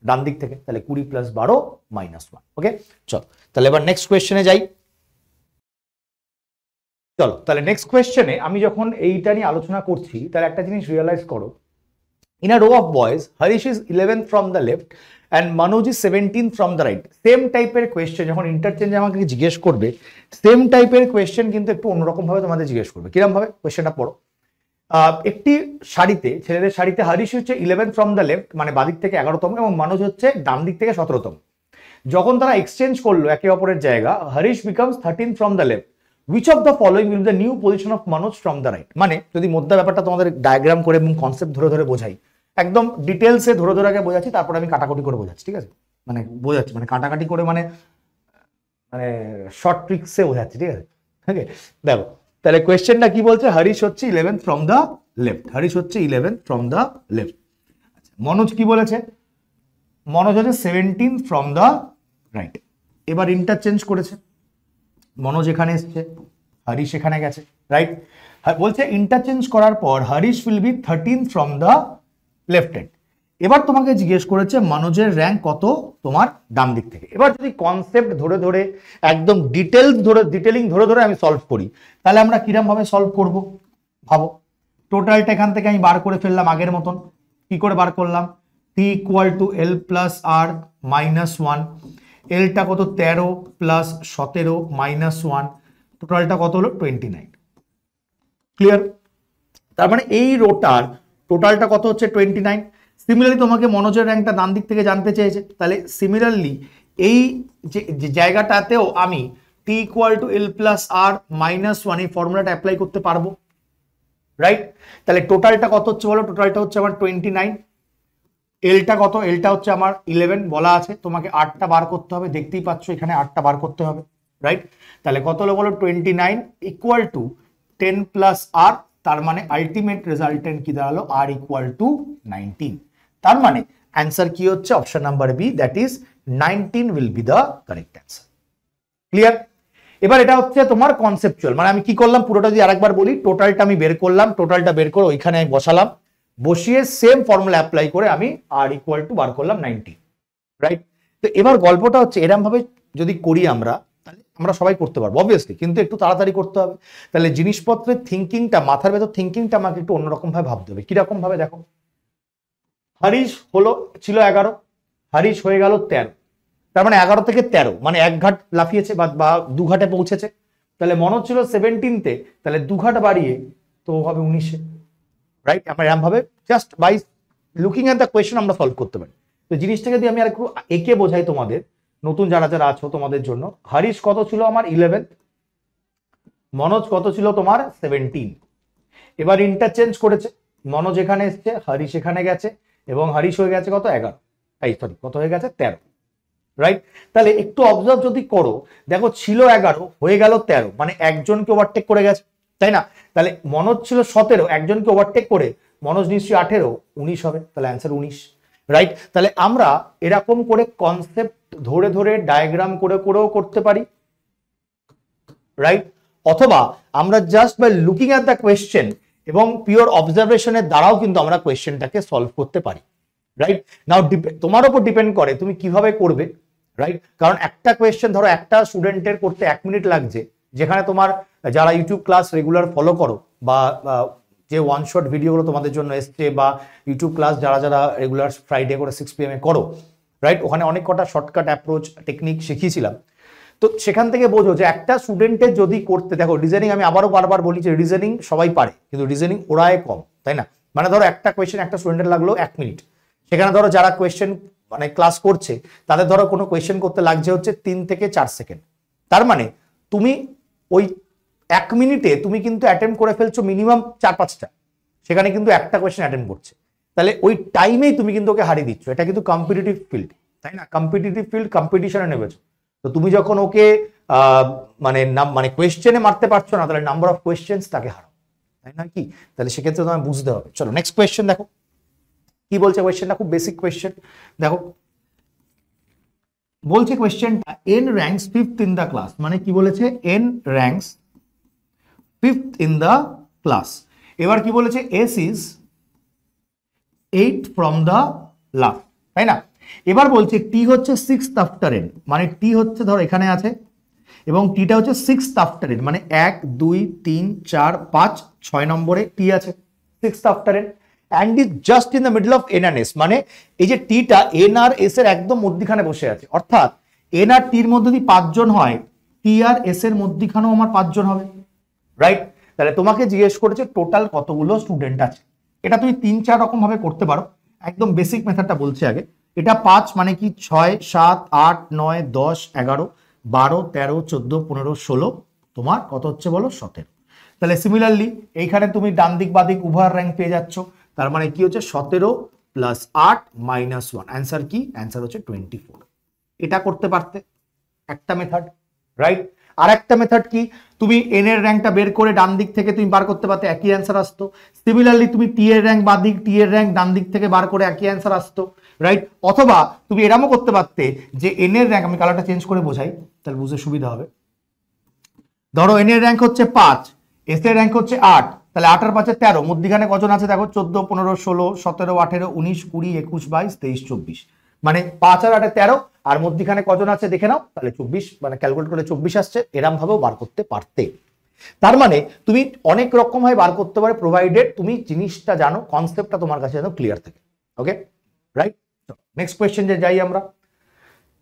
ডান দিক থেকে, তাহলে 20 প্লাস 12 মাইনাস 1। ওকে, চল তাহলে এবার নেক্সট কোয়েশ্চেনে যাই। চলো তাহলে নেক্সট কোয়েশ্চেনে আমি যখন এইটা নিয়ে আলোচনা করছি তাহলে একটা জিনিস রিয়েলাইজ করো, in a row of boys Harish is 11th from the left and Manoj is 17th from the right. Same টাইপের কোয়েশ্চেন যখন ইন্টারচেঞ্জে আমাকে জিজ্ঞেস করবে, সেম টাইপের কোয়েশ্চেন কিন্তু একটু অন্যরকম ভাবে তোমাদের জিজ্ঞেস করবে। কিরকম ভাবে? কোয়েশ্চেনটা পড়ো। একটি শাড়িতে, ছেলেদের শাড়িতে হরিশ হচ্ছে 11th ফ্রম দ্য লেফট, মানে বাদিক থেকে 11তম, এবং মনোজ হচ্ছে ডান দিক থেকে 17তম। যখন তারা এক্সচেঞ্জ করলো একে অপরের জায়গা, Harish becomes 13th from the left, which of the following will be the new position of Manoj from the right? মানে যদি মধ্যে ব্যাপারটা তোমাদের ডায়াগ্রাম করে এবং কনসেপ্ট ধরে ধরে বোঝাই, একদম ডিটেলসে ধরে ধরে আগে বোঝাচ্ছি, তারপর আমি কাটাকুটি করে বোঝাচ্ছি, ঠিক আছে? মানে বোঝাচ্ছি মানে কাটাকাটি করে মানে মানে শর্ট ট্রিক্সে বোঝাচ্ছি, ঠিক আছে? ওকে, দেখো তাহলে কোয়েশ্চেনটা কি বলছে, হরিশ হচ্ছে 11th from the left, Harish হচ্ছে 11th from the left. Manoj কি বলেছে? মনোজ হচ্ছে 17th ফ্রম দ্য রাইট। এবার ইন্টারচেঞ্জ করেছে, মনোজ এখানে এসছে, হরিশ এখানে গেছে, রাইট? বলছে ইন্টারচেঞ্জ করার পর Harish will be 13th from the left hand. এবার তোমাকে জিজ্ঞেস করেছে মনোজের র্যাঙ্ক কত তোমার ডান দিক থেকে। এবার যদি কনসেপ্ট ধরে ধরে একদম ডিটেলিং ধরে ধরে আমি সলভ করি, তাহলে আমরা কিরম ভাবে সলভ করব ভাবো। টোটালটা এখান থেকে আমি বার করে ফেললাম আগের মতন। কি করে বার করলাম? T equal to L plus R minus 1, এলটা কত 13 প্লাস 17 মাইনাস 1, টোটালটা কত হলো 29। ক্লিয়ার? তার মানে এই রোটার টোটালটা কত হচ্ছে 29। সিমিলারলি তোমাকে মনোজের র্যাঙ্কটা ডান দিক থেকে জানতে চেয়েছে, তাহলে সিমিলারলি এই যে জায়গাটাতেও আমি T equal to L plus R minus 1 এই ফর্মুলাটা অ্যাপ্লাই করতে পারবো, রাইট? তাহলে টোটালটা কত হচ্ছে বলো? টোটালটা হচ্ছে আমার 29। এলটা কত? এলটা হচ্ছে আমার 11 বলা আছে, তোমাকে 8টা বার করতে হবে, দেখতেই পাচ্ছ এখানে 8টা বার করতে হবে, রাইট? তাহলে কত হলো বলো? 29 ইকুয়াল টু 10 প্লাস আর, তার মানে আলটিমেট রেজাল্টেন্ট কি দাঁড়ালো? R equal to 19। তার মানে অ্যান্সার কি হচ্ছে? Option number B, that is 19 will be the correct answer. Clear? এবার এটা হচ্ছে তোমার কনসেপচুয়াল, মানে আমি কি করলাম পুরোটা যদি আরেকবার বলি, টোটালটা আমি বের করলাম, টোটালটা বের করে ওইখানে আমি বসালাম, বসিয়ে সেম ফর্মুলা অ্যাপ্লাই করে আমি আর ইকুয়াল টু বার করলাম 90, রাইট? তো এবার গল্পটা হচ্ছে এরকম ভাবে যদি করি আমরা, তাহলে আমরা সবাই করতে পারবো অবভিয়াসলি, কিন্তু একটু তাড়াতাড়ি করতে হবে। তাহলে জিনিসপত্রের থিঙ্কিংটা, মাথার ভেতর থিঙ্কিংটা আমাকে একটু অন্যরকম ভাবে ভাবতে হবে। কিরকম ভাবে? দেখো, হরিশ ছিল 11, হরিশ হয়ে গেল 13, তার মানে 11 থেকে 13 মানে এক ঘাট লাফিয়েছে বা 2 ঘাটে পৌঁছেছে। তাহলে মনোজ ছিল 17তে, তাহলে 2 ঘাট বাড়িয়ে তো হবে 19-এ, রাইট? আমরা এরকম ভাবে just by looking at the question আমরা সলভ করতে পারি। তো জিনিসটাকে যদি আমি আর একটু এঁকে বোঝাই তোমাদের, নতুন যারা যারা আছো তোমাদের জন্য, হরিশ কত ছিল আমার 11, মনোজ কত ছিল তোমার 17। এবার ইন্টারচেঞ্জ করেছে, মনোজ এখানে এসছে, হরিশ এখানে গেছে, এবং হরিশ হয়ে গেছে কত 11, কত হয়ে গেছে 13, রাইট? তাহলে একটু অবজার্ভ যদি করো, দেখো ছিল 11 হয়ে গেল 13, মানে একজনকে ওভারটেক করে গেছে, তাই না? তাহলে মনোজ ছিল 17, একজনকে ওভারটেক করে মনোজ নিশ্চয়ই 18, 19 হবে, তাহলে অ্যান্সার 19, রাইট? তাহলে আমরা এরকম করে কনসেপ্ট ধরে ধরে ডায়াগ্রাম করে করেও করতে পারি, রাইট? অথবা আমরা just by looking at the question এবং পিওর অবজারভেশনের দ্বারাও কিন্তু আমরা কোয়েশ্চেনটাকে সলভ করতে পারি, রাইট? নাও তোমার উপর ডিপেন্ড করে তুমি কিভাবে করবে, রাইট? কারণ একটা কোয়েশ্চেন ধরো একটা স্টুডেন্টের করতে 1 মিনিট লাগছে, যেখানে তোমার যারা ইউটিউব ক্লাস রেগুলার ফলো করো বা যে ওয়ান শট ভিডিওগুলো তোমাদের জন্য এসছে, বা ইউটিউব ক্লাস যারা যারা রেগুলার ফ্রাইডে করে 6 PM করো, রাইট? ওখানে অনেক কটা শর্টকাট অ্যাপ্রোচ টেকনিক শিখিয়েছিলাম। তো সেখান থেকে বোঝো যে একটা স্টুডেন্টের যদি করতে, দেখো রিজনিং আমি আবারও বারবার বলি যে রিজনিং সবাই পারে, কিন্তু রিজনিং ওরাই কম, তাই না? মানে ধরো একটা কোয়েশ্চেন একটা স্টুডেন্টের লাগলো 1 মিনিট, সেখানে ধরো যারা কোয়েশ্চেন মানে ক্লাস করছে তাদের ধরো কোনো কোয়েশ্চেন করতে লাগছে হচ্ছে 3 থেকে 4 সেকেন্ড। তার মানে তুমি ওই 1 মিনিটে তুমি কিন্তু অ্যাটেম্প করে ফেলছো মিনিমাম 4-5টা, সেখানে কিন্তু একটা কোয়েশ্চেন অ্যাটেম্প করছে, তাহলে ওই টাইমেই তুমি কিন্তু ওকে হারিয়ে দিচ্ছ। এটা কিন্তু কম্পিটিটিভ ফিল্ড, তাই না? কম্পিটিটিভ ফিল্ড, কম্পিটিশনে নেমেছো, তো তুমি যখন ওকে মানে কোয়েশ্চেনে মারতে পারছো না, তাহলে নাম্বার অফ কোয়েশ্চেন্স তাকে হারাও, তাই না? কি তাহলে সেক্ষেত্রে তোমায় বুঝতে হবে। চলো নেক্সট কোয়েশ্চেন দেখো কি বলছে। কোয়েশ্চেনটা খুব বেসিক কোয়েশ্চেন, দেখো বলছে কোয়েশ্চেনটা N ranks 5th in the class, মানে কি বলেছে? N ranks 5th in the class. এবার কি বলেছে? S is 8 from the last, তাই না? এবার বলছে টি হচ্ছে 6th আফটার এন, মানে টি হচ্ছে ধর এখানে আছে, এবং টিটা হচ্ছে 6th আফটার এন্ড, মানে 1 2 3 4 5 6 নম্বরে টি আছে 6th after end and is just in the middle of N R S, মানে এই যে টিটা এন আর এস এর একদম মধ্যখানে বসে আছে, অর্থাৎ এন আর টির মধ্যে যদি 5 জন হয়, টি আর এস এর মধ্যখানেও আমার 5 জন হবে, রাইট? তাহলে তোমাকে জিজ্ঞেস করেছে টোটাল কতগুলো স্টুডেন্ট আছে। এটা তুমি 3-4 রকম ভাবে করতে পারো, একদম বেসিক মেথডটা বলছি আগে। এটা 5 মানে কি 6 7 8 9 10 11 12 13 14 15 16, তোমার কত হচ্ছে বলো 17। তাহলে সিমিলারলি এইখানে তুমি ডান দিক বাদিক উভয় র্যাঙ্ক পেয়ে যাচ্ছ, তার মানে কি হচ্ছে 17 প্লাস 8 মাইনাস 1, অ্যান্সার কি? অ্যান্সার হচ্ছে 24। এটা করতে পারতে একটা মেথড, রাইট? আর একটা মেথড কি, তুমি এন এর র্যাঙ্কটা বের করে ডান দিক থেকে তুমি বার করতে পারতে, একই অ্যান্সার আসতো। সিমিলারলি তুমি টি এর র্যাঙ্ক বাঁ দিক, টি এর র্যাঙ্ক ডান দিক থেকে বার করে একই অ্যান্সার আসতো, রাইট? অথবা তুমি এরকমও করতে পারতে যে এন এর র্যাঙ্ক, আমি কালারটা চেঞ্জ করে বোঝাই তাহলে বুঝতে সুবিধা হবে। ধরো এন এর র্যাঙ্ক হচ্ছে 5, এস এর র্যাঙ্ক হচ্ছে 8, তাহলে 8 আর 5 13, মধ্যখানে কজন আছে দেখো 14 15 16 17 18 19 20 21 22 23 24, মানে 5 আর 8 13, আর মধ্যখানে কজন আছে দেখে নাও, তাহলে 24, মানে ক্যালকুলেট করে 24 আসছে। এরকম ভাবেও বার করতে পারতে। তার মানে তুমি অনেক রকম ভাবে বার করতে পারো, প্রোভাইডেড তুমি জিনিসটা জানো, কনসেপ্টটা তোমার কাছে যেন ক্লিয়ার থাকে। ওকে, রাইট? নেক্সট কোয়েশ্চেন যে যাই আমরা,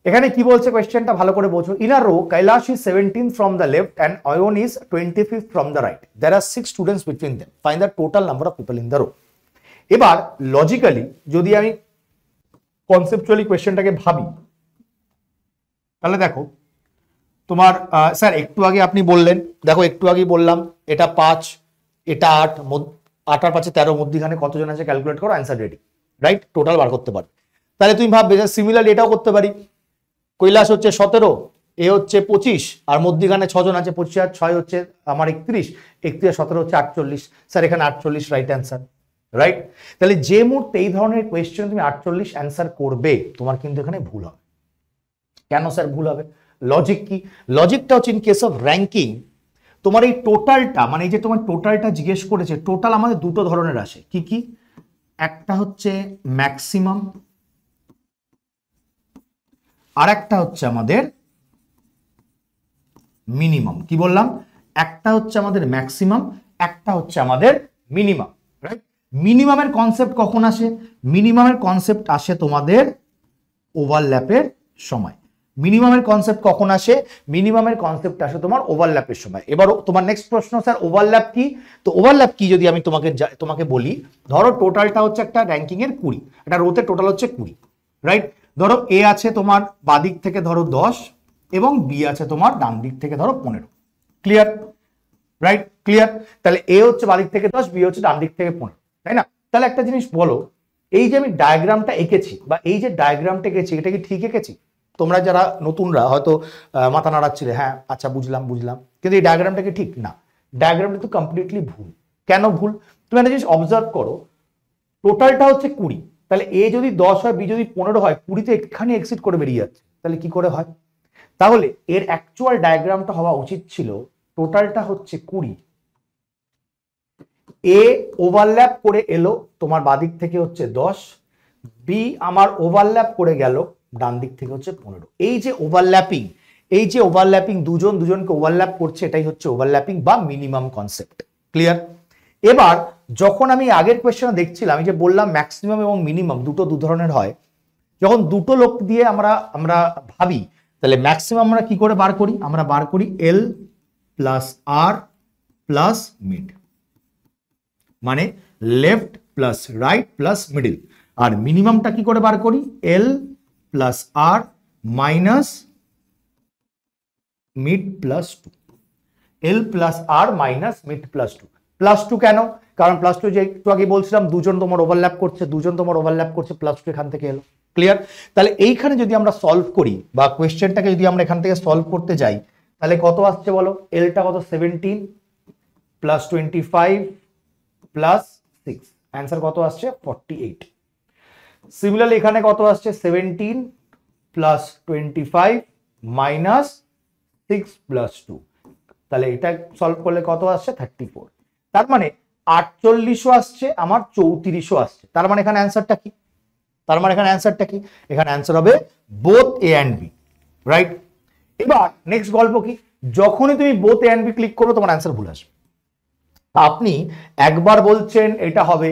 এখানে কি বলছে কোয়েশ্চেনটা ভালো করে বোঝো। In a row Kailash is 17 from the left end Ayan is 25 from the right, there are 6 students between them, find the total number of people in the row. এবার লজিক্যালি যদি আমি কনসেপচুয়ালি কোয়েশ্চেনটাকে ভাবি, তাহলে দেখো তোমার স্যার একটু আগে আপনি বললেন, দেখো একটু আগে বললাম এটা 5 এটা 8, 8 আর 5 13, মধ্যখানে কতজন আছে ক্যালকুলেট করো, অ্যান্সার রেডি, রাইট? টোটাল বার করতে পারবে। তাহলে তুমি ভাববে যে সিমিলারলি এটাও করতে পারি, কৈলাস হচ্ছে 17, এ হচ্ছে 25, আর মধ্যখানে 6 জন আছে, 25 আর 6 হচ্ছে আমার 31, 31 আর 17 হচ্ছে 48, স্যার এখানে 48 রাইট অ্যান্সার, রাইট? তাহলে যে মুহূর্তে এই ধরনের কোয়েশ্চেন তুমি 48 অ্যান্সার করবে, তোমার কিন্তু এখানে ভুল হবে। কেন স্যার ভুল হবে? লজিক কি? লজিকটা হচ্ছে ইন কেস অফ র্যাঙ্কিং তোমার এই টোটালটা, মানে এই যে তোমার টোটালটা জিজ্ঞেস করেছে, টোটাল আমাদের দুটো ধরনের আসে, কি কি? একটা হচ্ছে ম্যাক্সিমাম, আর একটা হচ্ছে আমাদের মিনিমাম। কি বললাম? একটা হচ্ছে আমাদের ম্যাক্সিমাম, একটা হচ্ছে আমাদের মিনিমাম, রাইট? মিনিমামের কনসেপ্ট কখন আসে? মিনিমামের কনসেপ্ট আসে তোমাদের ওভারল্যাপের সময়। মিনিমামের কনসেপ্ট কখন আসে? মিনিমামের কনসেপ্ট আসে তোমার ওভারল্যাপের সময়। এবার তোমার নেক্সট প্রশ্ন, স্যার ওভারল্যাপ কি? তো ওভারল্যাপ কি যদি আমি তোমাকে বলি, ধরো টোটালটা হচ্ছে একটা র্যাঙ্কিং এর 20, একটা রোতে টোটাল হচ্ছে 20, রাইট? ধরো এ আছে তোমার বাদিক থেকে ধরো 10 এবং বি আছে তোমার ডান দিক থেকে ধরো 15, ক্লিয়ার? Right, clear? তাহলে এ হচ্ছে বাদিক থেকে 10, বি হচ্ছে ডান দিক থেকে 15, তাই না? তাহলে একটা জিনিস বলো, এই যে আমি ডায়াগ্রামটা এঁকেছি বা এই যে ডায়াগ্রামটা এঁকেছি, এটা কি ঠিক এঁকেছি? তোমরা যারা নতুনরা হয়তো মাথা নাড়াচ্ছিলে, হ্যাঁ আচ্ছা বুঝলাম, কিন্তু এই ডায়াগ্রামটা কি ঠিক? না, ডায়াগ্রামটা তো কমপ্লিটলি ভুল। কেন ভুল? তুমি একটা জিনিস অবজার্ভ করো, টোটালটা হচ্ছে 20, তাহলে এ যদি 10 হয়, বি যদি 15 হয়, 20 তো এখানে এক্সিট করে বেরিয়ে যাচ্ছে, তাহলে কি করে হয়? তাহলে এর অ্যাকচুয়াল ডায়াগ্রামটা হওয়া উচিত ছিল, টোটালটা হচ্ছে 20, এ ওভারল্যাপ করে এলো তোমার বাদিক থেকে হচ্ছে 10, বি আমার ওভারল্যাপ করে গেল ডান দিক থেকে হচ্ছে 15। এই যে ওভারল্যাপিং দুজনকে ওভারল্যাপ করছে, এটাই হচ্ছে ওভারল্যাপিং বা মিনিমাম কনসেপ্ট, ক্লিয়ার? এবার যখন আমি আগের কোয়েশ্চেনে দেখছিলাম, আমি যে বললাম ম্যাক্সিমাম এবং মিনিমাম দুটো দু ধরনের হয়, যখন দুটো লোক দিয়ে আমরা ভাবি, তাহলে ম্যাক্সিমাম আমরা কি করে বার করি? আমরা বার করি L plus R plus mid, মানে left plus right plus middle. আর মিনিমামটা কি করে বার করি? L plus R minus mid plus 2, L plus R minus mid plus 2। Plus 2 কেন? কারণ প্লাস 2 যে একটু আগে বলছিলাম দুজন তোমার ওভারল্যাপ করছে, প্লাস 2 এখান থেকে এলো, ক্লিয়ার? তাহলে এইখানে যদি আমরা সলভ করি বা কোয়েশ্চেনটাকে যদি আমরা এখান থেকে সলভ করতে যাই, তাহলে কত আসছে বলো? এলটা কত? 17 প্লাস 25 প্লাস 6, অ্যান্সার কত আসছে? 48। সিমিলারলি এখানে কত আসছে? 17 প্লাস 25 মাইনাস 6 প্লাস 2, তাহলে এটা সলভ করলে কত আসছে? 34। তার মানে 48ও আসছে আমার, 34ও আসছে। তার মানে এখানে অ্যান্সারটা কি? এখানে অ্যান্সার হবে both A and B, right? এবার নেক্সট গল্প কি? যখনই তুমি both A and B click করো তোমার অ্যান্সার ভুল আসবে। আপনি একবার বলছেন এটা হবে,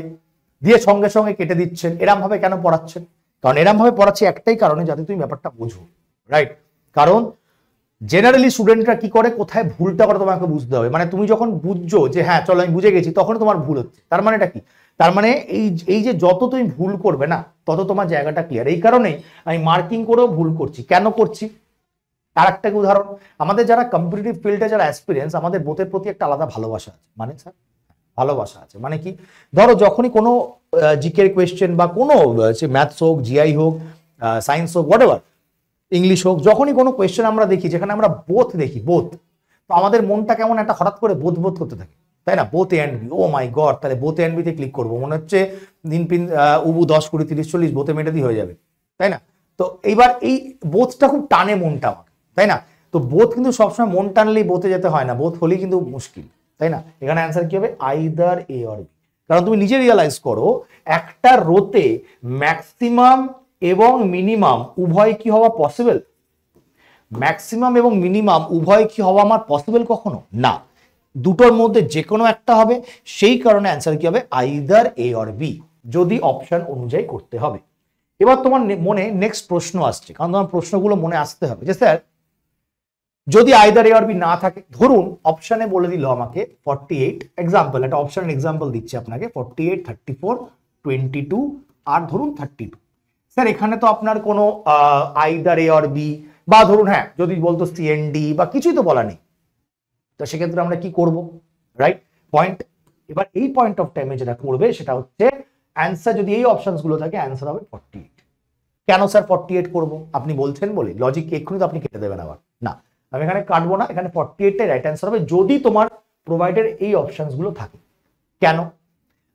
দিয়ে সঙ্গে সঙ্গে কেটে দিচ্ছেন, এরম ভাবে কেন পড়াচ্ছেন? কারণ এরম ভাবে পড়াচ্ছি একটাই কারণে, যাতে তুমি ব্যাপারটা বুঝো, রাইট? কারণ জেনারেলি স্টুডেন্টরা কি করে, কোথায় ভুলটা করে তোমাকে বুঝতে হবে। মানে তুমি যখন বুঝছো যে হ্যাঁ চলো আমি বুঝে গেছি, তখন তোমার ভুল হচ্ছে। তার মানেটা কি? তার মানে এই যে যত তুমি ভুল করবে না, তত তোমার জায়গাটা ক্লিয়ার। এই কারণেই আমি মার্কিং করেও ভুল করছি। কেন করছি? আর একটা উদাহরণ, আমাদের যারা কম্পিটিটিভ ফিল্ডে যারা অ্যাসপিরিয়েন্স, আমাদের বোথের প্রতি একটা আলাদা ভালোবাসা আছে। মানে স্যার ভালোবাসা আছে মানে কি? ধরো যখনই কোনো জিকের কোয়েশ্চেন বা কোনো ম্যাথস হোক, জিআই হোক, সায়েন্স হোক, হোয়াটএভার, ইংলিশ হোক, যখনই কোনো কোয়েশ্চেন আমরা দেখি যেখানে আমরা বোথ দেখি, বোথ, তো আমাদের মনটা কেমন একটা হঠাৎ করে বোধ বোধ করতে থাকে, তাই না? Both A and B, oh my god, তাহলে বোথ এ অ্যান্ড বিতে ক্লিক করবো, মনে হচ্ছে দিন পিন উবু 10 20 30 40 বোথে মেটাদি হয়ে যাবে, তাই না? তো এইবার এই বোথটা খুব টানে মনটা আমার, তাই না? তো বোথ কিন্তু সবসময় মন টানলেই বোথে যেতে হয় না, বোথ হলেই কিন্তু মুশকিল, তাই না? এখানে অ্যান্সার কি হবে? Either A or B. কারণ তুমি নিজে রিয়ালাইজ করো, একটা রোতে ম্যাক্সিমাম এবং মিনিমাম উভয় কি হওয়া পসিবল? ম্যাক্সিমাম এবং মিনিমাম উভয় কি হওয়া আমার পসিবল কখনো না, দুটোর মধ্যে যে কোনো একটা হবে। সেই কারণে অ্যান্সার কি হবে? আইদার এ অর বি, যদি অপশন অনুযায়ী করতে হবে। এবার তোমার মনে নেক্সট প্রশ্ন আসছে, কারণ তোমার প্রশ্নগুলো মনে আসতে হবে যে স্যার যদি আইদার এ অর বি না থাকে, ধরুন অপশনে বলে দিল আমাকে 48, এক্সাম্পল, একটা অপশন এক্সাম্পল দিচ্ছি আপনাকে, 48, 34, 22 আর ধরুন 32। স্যার এখানে তো আপনার কোনো আইদার এ অর বি বা ধরুন হ্যাঁ যদি বলতো সিএনডি বা কিছুই তো বলা নেই, তো সেক্ষেত্রে আমরা কি করব? Right point. এবার এই পয়েন্ট অফ টাইমে যেটা করবে সেটা হচ্ছে অ্যান্সার, যদি এই অপশনসগুলো থাকে অ্যান্সার হবে 48। কেন স্যার 48 করব? আপনি বলছেন বলে লজিক এক্ষুনি তো আপনি কেটে দেবেন আবার না, আমি এখানে কাটবো না, এখানে 48টাই রাইট অ্যান্সার হবে যদি তোমার প্রোভাইডেড এই অপশনসগুলো থাকে। কেন?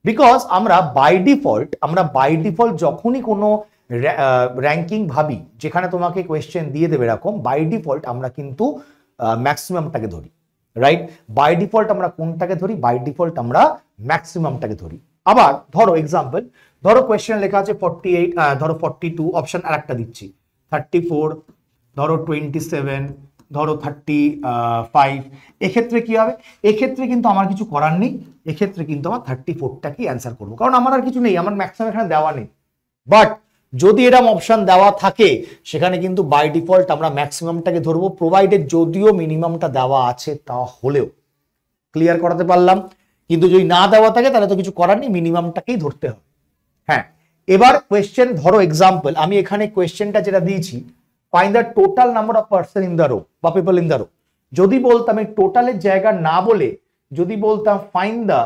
বিকজ আমরা বাই ডিফল্ট যখনই কোনো র্যাঙ্কিং ভাবি যেখানে তোমাকে কোয়েশ্চেন দিয়ে দেবে এরকম, বাই ডিফল্ট আমরা কিন্তু ম্যাক্সিমামটাকে ধরি, রাইট? বাই ডিফল্ট আমরা কোনটাকে ধরি? বাই ডিফল্ট আমরা ম্যাক্সিমামটাকে ধরি। আবার ধরো এক্সাম্পল, ধরো কোয়েশ্চেন লেখা আছে 48, ধরো 42, অপশন আর একটা দিচ্ছি 34, ধরো 27, ধরো 35, এক্ষেত্রে কি হবে? এক্ষেত্রে কিন্তু আমার কিছু করার নেই, এক্ষেত্রে কিন্তু আমার 34টাকে অ্যান্সার করবো, কারণ আমার আর কিছু নেই, আমার ম্যাক্সিমাম এখানে দেওয়া নেই। বাট যদি এরকম অপশন দেওয়া থাকে সেখানে কিন্তু বাই ডিফল্ট আমরা ম্যাক্সিমামটাকে ধরবো, প্রোভাইডেড যদিও মিনিমামটা দেওয়া আছে তা হলেও। ক্লিয়ার করাতে পারলাম? কিন্তু যদি না দেওয়া থাকে তাহলে তো কিছু করার নেই, মিনিমামটাকেই ধরতে হবে। হ্যাঁ, এবার কোয়েশ্চেন ধরো এক্সাম্পল, আমি এখানে কোয়েশ্চেনটা যেটা দিয়েছি, find the total number of person in the row বা পিপল ইন দ্য রো। যদি বলতাম এই টোটালের জায়গা না বলে যদি বলতাম find the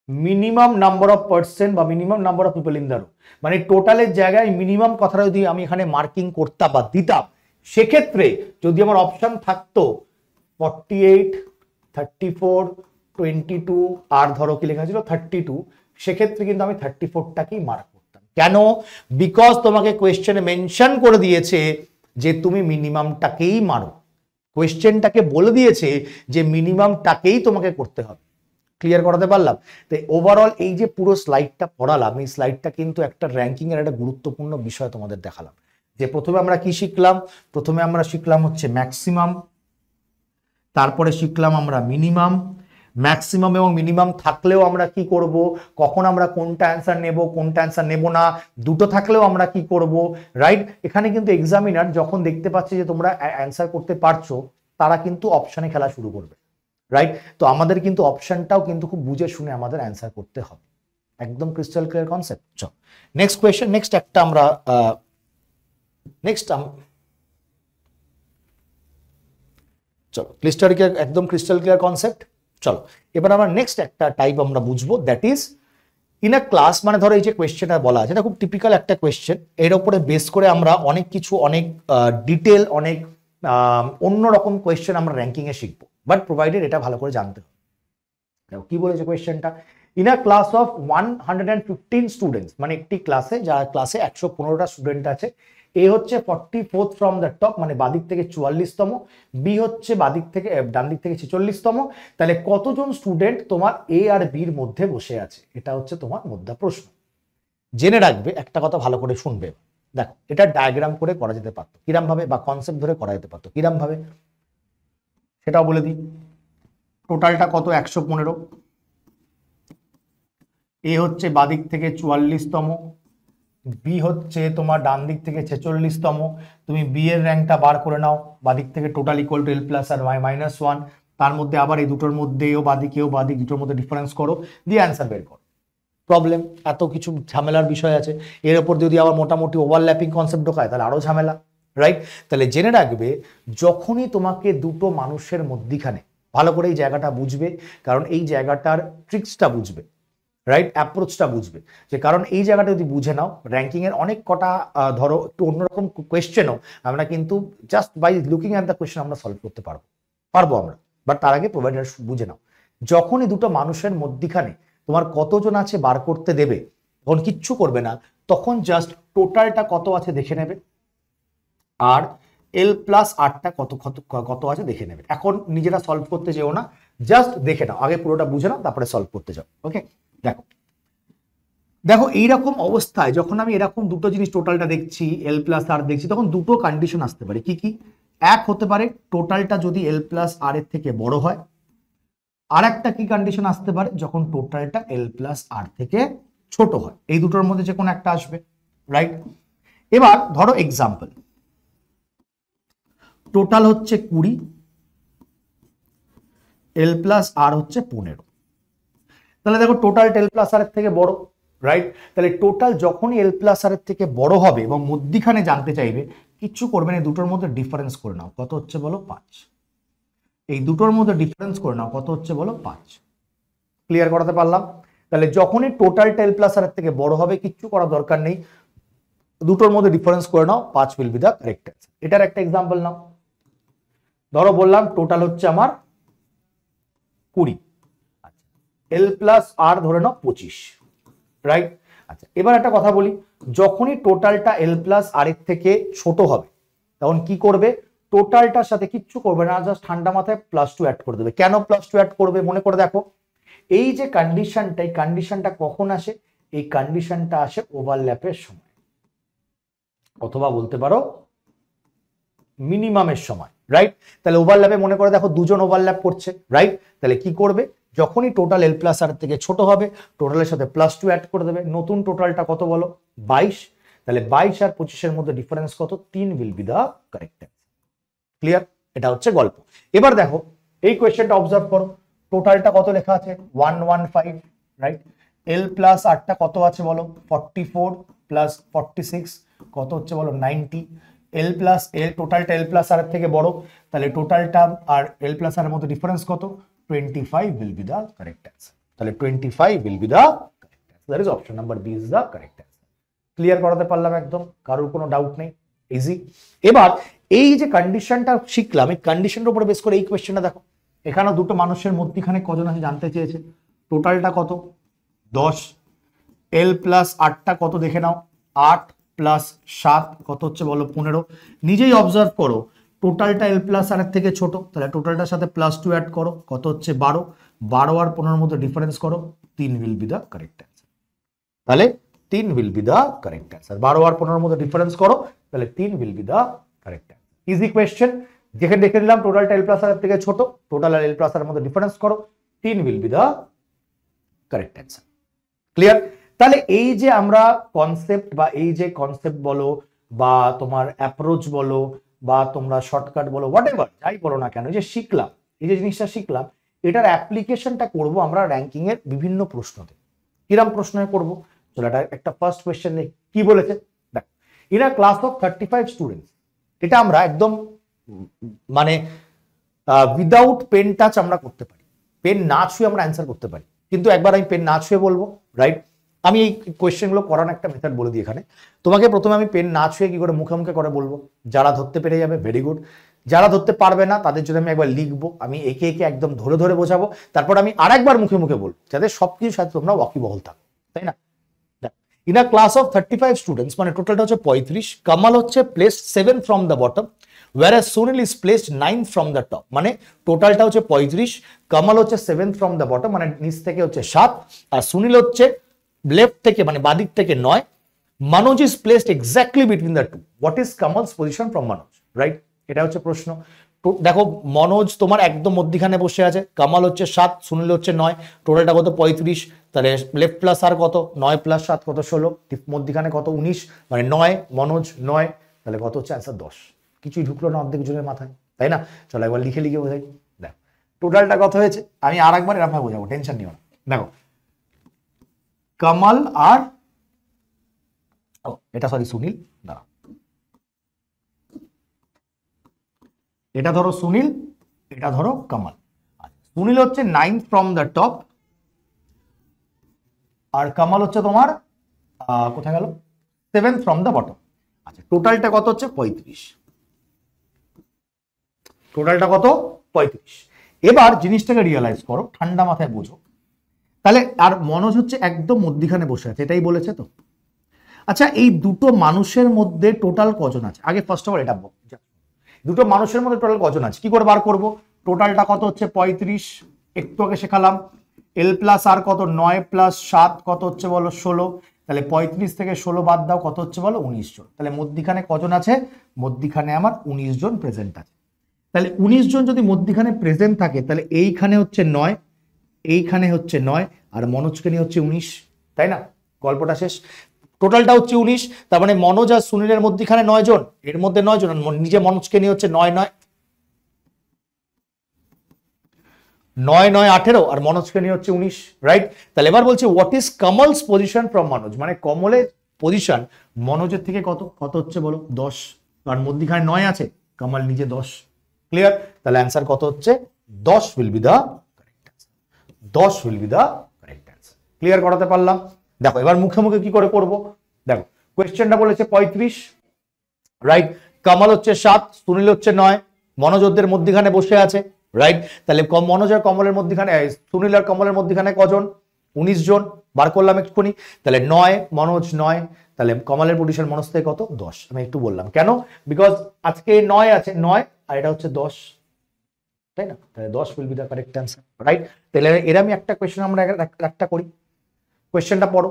minimum number of percent বা minimum number of people in the row, মানে টোটালের জায়গায় মিনিমাম কথাটা যদি আমি এখানে মার্কিং করতাম বা দিতাম, সেক্ষেত্রে যদি আমার অপশন থাকতো 48, 34, 22 আর ধরো কি লেখা ছিল 32, সেক্ষেত্রে কিন্তু আমি 34টাকেই মার্ক করতাম। কেন? বিকজ তোমাকে কোয়েশ্চেনে মেনশন করে দিয়েছে যে তুমি মিনিমামটাকেই মারো, কোয়েশ্চেনটাকে বলে দিয়েছে যে মিনিমামটাকেই তোমাকে করতে হবে। ক্লিয়ার করাতে পারলাম? তো ওভারঅল এই যে পুরো স্লাইডটা পড়ালাম, এই স্লাইডটা কিন্তু একটা র্যাঙ্কিং এর একটা গুরুত্বপূর্ণ বিষয় তোমাদের দেখালাম। যে প্রথমে আমরা কি শিখলাম? প্রথমে আমরা শিখলাম হচ্ছে ম্যাক্সিমাম, তারপরে শিখলাম আমরা মিনিমাম। ম্যাক্সিমাম এবং মিনিমাম থাকলেও আমরা কি করব, কখন আমরা কোনটা অ্যান্সার নেব, কোনটা অ্যান্সার নেব না, দুটো থাকলেও আমরা কি করব, রাইট? এখানে কিন্তু এক্সামিনার যখন দেখতে পাচ্ছে যে তোমরা অ্যান্সার করতে পারছো, তারা কিন্তু অপশনে খেলা শুরু করবে, রাইট? তো আমাদের কিন্তু অপশনটাও কিন্তু খুব বুঝে শুনে আমাদের অ্যান্সার করতে হবে। একদম ক্রিস্টাল ক্লিয়ার কনসেপ্ট। চল নেক্সট কোয়েশ্চেন, নেক্সট একটা আমরা চলো ক্রিস্টাল ক্লিয়ার, একদম ক্রিস্টাল ক্লিয়ার কনসেপ্ট। চলো এবার আমরা নেক্সট একটা টাইপ আমরা বুঝবো, that is in a class. মানে ধরো এই যে কোয়েশ্চেনটা বলা আছে, এটা খুব টিপিক্যাল একটা কোয়েশ্চেন, এর উপরে বেস করে আমরা অনেক কিছু, অনেক ডিটেল, অনেক অন্যরকম কোয়েশ্চেন আমরা র্যাঙ্কিং এ শিখবো, বাট প্রোভাইডেড এটা ভালো করে জানতে হবে। কি বলেছে কোয়েশ্চেনটা? In a class of 115 students, মানে একটি ক্লাসে, যার ক্লাসে 115টা স্টুডেন্ট আছে, এ হচ্ছে 44th ফ্রম দ্য টপ, মানে বাদিক থেকে 44তম, বি হচ্ছে বাদিক থেকে ডান দিক থেকে 46তম, তাহলে কতজন স্টুডেন্ট তোমার এ আর বির মধ্যে বসে আছে? এটা হচ্ছে তোমার মধ্যে প্রশ্ন। জেনে রাখবে একটা কথা, ভালো করে শুনবে। দেখো এটা ডায়াগ্রাম করে করা যেতে পারতো কিরম ভাবে, বা কনসেপ্ট ধরে করা যেতে পারতো কিরম ভাবে, সেটাও বলে দিই। টোটালটা কত, 115। এ হচ্ছে বাদিক থেকে 44তম, বি হচ্ছে তোমার ডান দিক থেকে 46তম। তুমি বি এর র্যাঙ্কটা বার করে নাও, বাদিক থেকে total equal to L plus R -1, তার মধ্যে আবার এই দুটোর মধ্যেও বাদিকেও বাদিক দুটোর মধ্যে ডিফারেন্স করো, দিয়ে অ্যান্সার বের করো। প্রবলেম, এত কিছু ঝামেলার বিষয় আছে, এর উপর যদি আবার মোটামুটি ওভারল্যাপিং কনসেপ্ট ঢোকায় তাহলে আরো ঝামেলা, রাইট? তাহলে জেনে রাখবে, যখনই তোমাকে দুটো মানুষের মধ্যিখানে, ভালো করে এই জায়গাটা বুঝবে, কারণ এই জায়গাটার ট্রিক্সটা বুঝবে, রাইট, অ্যাপ্রোচটা বুঝবে, যে কারণ এই জায়গাটা যদি বুঝে নাও, র্যাঙ্কিং এর অনেক কটা ধরো একটু অন্যরকম কোয়েশ্চেনও আমরা কিন্তু just by looking at the question আমরা সলভ করতে পারবো আমরা। বাট তার আগে প্রোভাইডার বুঝে নাও, যখনই দুটো মানুষের মধ্যিখানে তোমার কতজন আছে বার করতে দেবে, তখন কিচ্ছু করবে না, তখন জাস্ট টোটালটা কত আছে দেখে নেবে, আর এল প্লাস আরটা কত আছে দেখে নেবে। এখন নিজেরা সলভ করতে যেও না, জাস্ট দেখে নাও, আগে পুরোটা বুঝে নাও, তারপরে সলভ করতে যাও। ওকে, দেখো দেখো এইরকম অবস্থায় যখন আমি এরকম দুটো জিনিস টোটালটা দেখছি, এল প্লাস আর দেখছি, তখন দুটো কন্ডিশন আসতে পারে। কি কি? এক হতে পারে টোটালটা যদি এল প্লাস আর এর থেকে বড় হয়, আর একটা কি কন্ডিশন আসতে পারে, যখন টোটালটা এল প্লাস আর থেকে ছোট হয়। এই দুটোর মধ্যে যে কোনো একটা আসবে, রাইট? এবার ধরো এক্সাম্পল, টোটাল হচ্ছে 20, এল প্লাস আর হচ্ছে 15। তাহলে দেখো টোটাল এল প্লাস আর এর থেকে বড়, রাইট? তাহলে টোটাল যখনই এল প্লাস আর এর থেকে বড় হবে এবং মধ্যিখানে জানতে চাইবে, কিচ্ছু করবে না, দুটোর মধ্যে ডিফারেন্স করে নাও, কত হচ্ছে বলো? 5। এই দুটোর মধ্যে ডিফারেন্স করে নাও, কত হচ্ছে বলো? 5। ক্লিয়ার করাতে পারলাম? তাহলে যখনই টোটালটা এল প্লাস আর এর থেকে বড় হবে, কিচ্ছু করার দরকার নেই, দুটোর মধ্যে ডিফারেন্স করে নাও, 5 will be the correct answer. এটার একটা এক্সাম্পল নাও, ধরো বললাম টোটাল হচ্ছে আমার 20, আচ্ছা, এল প্লাস আর ধরে নাও 25, রাইট? আচ্ছা, এবার একটা কথা বলি, যখনই টোটালটা এল প্লাস আর এর থেকে ছোট হবে, তখন কি করবে? টোটালটার সাথে কিচ্ছু করবে না, জাস্ট ঠান্ডা মাথায় +2 অ্যাড করে দেবে। কেন +2 অ্যাড করবে? মনে করে দেখো, এই যে কন্ডিশনটা, এই কন্ডিশনটা কখন আসে? এই কন্ডিশনটা আসে ওভারল্যাপের সময়, অথবা বলতে পারো মিনিমামের সময়, রাইট? তাহলে ওভারল্যাপে মনে করে দেখো দুজন ওভারল্যাপ করছে, রাইট? তাহলে কি করবে? যখনই টোটাল এল প্লাস আর থেকে ছোট হবে, টোটালের সাথে +2 অ্যাড করে দেবে। নতুন টোটালটা কত বলো? 22। তাহলে 22 আর 25-এর মধ্যে ডিফারেন্স কত? 3 will be the correct answer. Clear? এটা হচ্ছে গল্প। এবার দেখো এই কোয়েশ্চেনটা অবজার্ভ করো, টোটালটা কত লেখা আছে? 115, রাইট? এল প্লাস আরটা কত আছে বলো? 44 প্লাস 46 কত হচ্ছে বলো? 90। এল প্লাস এল, টোটালটা এল প্লাস আর এর থেকে বড়, তাহলে টোটালটা আর এল প্লাস আর এর মধ্যে ডিফারেন্স কত? 25 will be the correct answer. তাহলে 25 will be the correct answer. That is option number B is the correct answer. Clear করাতে পারলাম একদম? কারোর কোনো ডাউট নেই? ইজি। এবার এই যে কন্ডিশনটা শিখলাম, এই কন্ডিশনের উপরে বেস করে এই কোয়েশ্চেনটা দেখো, এখানেও দুটো মানুষের মধ্যখানে কজন আছে জানতে চেয়েছে। টোটালটা কত? 10। এল প্লাস আরটা কত দেখে নাও? 8 প্লাস 7 কত হচ্ছে বলো? 15। নিজেই অবজার্ভ করো, টোটালটা এল প্লাস আর এর থেকে ছোট, তাহলে টোটালটার সাথে +2 অ্যাড করো, কত হচ্ছে? 12। 12 আর 15-এর মধ্যে ডিফারেন্স করো, 3 will be the correct answer. তাহলে 3 will be the correct answer. 12 আর 15-এর মধ্যে ডিফারেন্স করো, তাহলে 3 will be the correct answer. Easy question, যেখানে দেখে নিলাম টোটালটা এল প্লাস আর এর থেকে ছোট, টোটাল আর এল প্লাস আর এর মধ্যে ডিফারেন্স করো, 3 will be the correct answer. Clear? তাহলে এই যে আমরা কনসেপ্ট, বা এই যে কনসেপ্ট বলো, বা তোমার অ্যাপ্রোচ বলো, বা তোমরা শর্টকাট বলো, হোয়াটএভার যাই বলো না কেন, যে শিখলাম, এই যে জিনিসটা শিখলাম, এটার অ্যাপ্লিকেশনটা করব আমরা র্যাঙ্কিং এর বিভিন্ন প্রশ্নতে। কিরম প্রশ্ন করব? চলো এটা একটা ফার্স্ট কোয়েশ্চেন নেই, কি বলেছে দেখ, in a class of 35 students, এটা আমরা একদম মানে উইদাউট পেন টাচ আমরা করতে পারি, পেন না ছুঁয়ে আমরা অ্যান্সার করতে পারি, কিন্তু একবার আমি পেন না ছুঁয়ে বলবো, রাইট? আমি এই কোয়েশ্চেনগুলো করার একটা মেথড বলে দিই এখানে। তোমাকে প্রথমে আমি পেন না ছুঁয়ে কি করে মুখে মুখে করে বলবো, যারা ধরতে পেরে যাবে ভেরি গুড, যারা ধরতে পারবে না তাদের জন্য আমি একবার লিখবো, আমি একে একে একদম ধরে ধরে বোঝাবো, তারপর আমি আরেকবার মুখে মুখে বলবো, যাতে সবকিছুর সাথে তোমরা ওয়াকিবহল থাকো, তাই না? In a class of 35 students, মানে টোটালটা হচ্ছে 35, কামাল হচ্ছে placed 7 from the bottom, whereas Sunil is placed 9 from the top, মানে টোটালটা হচ্ছে 35, কামাল হচ্ছে 7 from the bottom, মানে নিচ থেকে হচ্ছে 7, আর সুনীল হচ্ছে লেফট থেকে মানে বাদিক থেকে 9, Manoj is placed exactly between the two. What is Kamal's position from Manoj? Right? এটা হচ্ছে প্রশ্ন। তো দেখো মনোজ তোমার একদম মধ্যখানে বসে আছে, কামাল হচ্ছে 7, সুনীল হচ্ছে 9, টোটালটা কত 35, তাহলে লেফট প্লাস আর কত 9 প্লাস 7 কত 16, মধ্যখানে কত 19, মানে 9 মনোজ 9, তাহলে কত হচ্ছে অ্যান্সার 10। কিছুই ঢুকলো না অর্ধেক জনের মাথায়, তাই না? চলো একবার লিখে লিখে বোঝাই। দেখো টোটালটা কত হয়েছে, আমি আর একবার এরকম ভাবে বোঝাবো, টেনশন নিও না। দেখো কামাল আর এটা সরি সুনীল, দাঁড়া, এটা ধরো সুনীল, এটা ধরো কামাল। সুনীল হচ্ছে 9 ফ্রম দ্য টপ, আর কামাল হচ্ছে তোমার কোথায় গেল 7 ফ্রম দ্য বটম। আচ্ছা টোটালটা কত হচ্ছে 35, টোটালটা কত 35। এবার জিনিসটাকে রিয়েলাইজ করো, ঠান্ডা মাথায় বোঝো। তাহলে আর মনোজ হচ্ছে একদম মধ্যখানে বসে আছে, এটাই বলেছে তো। আচ্ছা এই দুটো মানুষের মধ্যে টোটাল কজন আছে, আগে ফার্স্ট অফ অল এটা দুটো মানুষের মধ্যে টোটাল কজন আছে কি করে বার করব। টোটালটা কত হচ্ছে 35, একটু আগে শেখালাম। এল প্লাস আর কত 9 প্লাস 7 কত হচ্ছে বলো 16, তাহলে 35 থেকে 16 বাদ দাও কত হচ্ছে বলো 19 জন। তাহলে মধ্যখানে কজন আছে, মধ্যখানে আমার 19 জন প্রেজেন্ট আছে। তাহলে 19 জন যদি মধ্যখানে প্রেজেন্ট থাকে তাহলে এইখানে হচ্ছে 9, এইখানে হচ্ছে 9, আর মনোজকে নিয়ে হচ্ছে 19, তাই না? গল্পটা শেষ। টোটালটা হচ্ছে 19, তার মানে মনোজ আর সুনীলের মধ্যখানে 9 জন, এর মধ্যে 9 জন, নিজে মনোজকে নিয়ে হচ্ছে 9 9 9 9 18, আর মনোজকে নিয়ে হচ্ছে 19, রাইট? তাহলে এবার বলছে what is Kamal's position from Manoj, মানে কমলের পজিশন মনোজের থেকে কত কত হচ্ছে বলো 10, আর মধ্যখানে 9 আছে, কামাল নিজে 10। ক্লিয়ার? তাহলে অ্যান্সার কত হচ্ছে 10 will be the correct answer, 10 will be the correct answer. Clear করাতে পারলাম? দেখো এবার মুখে মুখে কি করে করব। দেখো কোয়েশ্চেনটা বলেছে 35, রাইট? কামাল হচ্ছে 7, সুনীল হচ্ছে 9, মনোজ ওদের মধ্যখানে বসে আছে, রাইট? তাহলে মনোজ আর কমলের মধ্যখানে, সুনীল আর কমলের মধ্যখানে কজন 19 জন, বার করলাম এক্ষুনি। তাহলে 9 মনোজ 9, তাহলে কমলের পজিশন মনোজ থেকে কত 10। আমি একটু বললাম কেন, বিকজ আজকে 9 আছে 9, আর এটা হচ্ছে 10, তাই না? তাহলে 10 will be the correct answer, right? তাহলে এর আমি একটা কোয়েশ্চেন আমরা একটা করি। কোয়েশ্চেনটা পড়ো।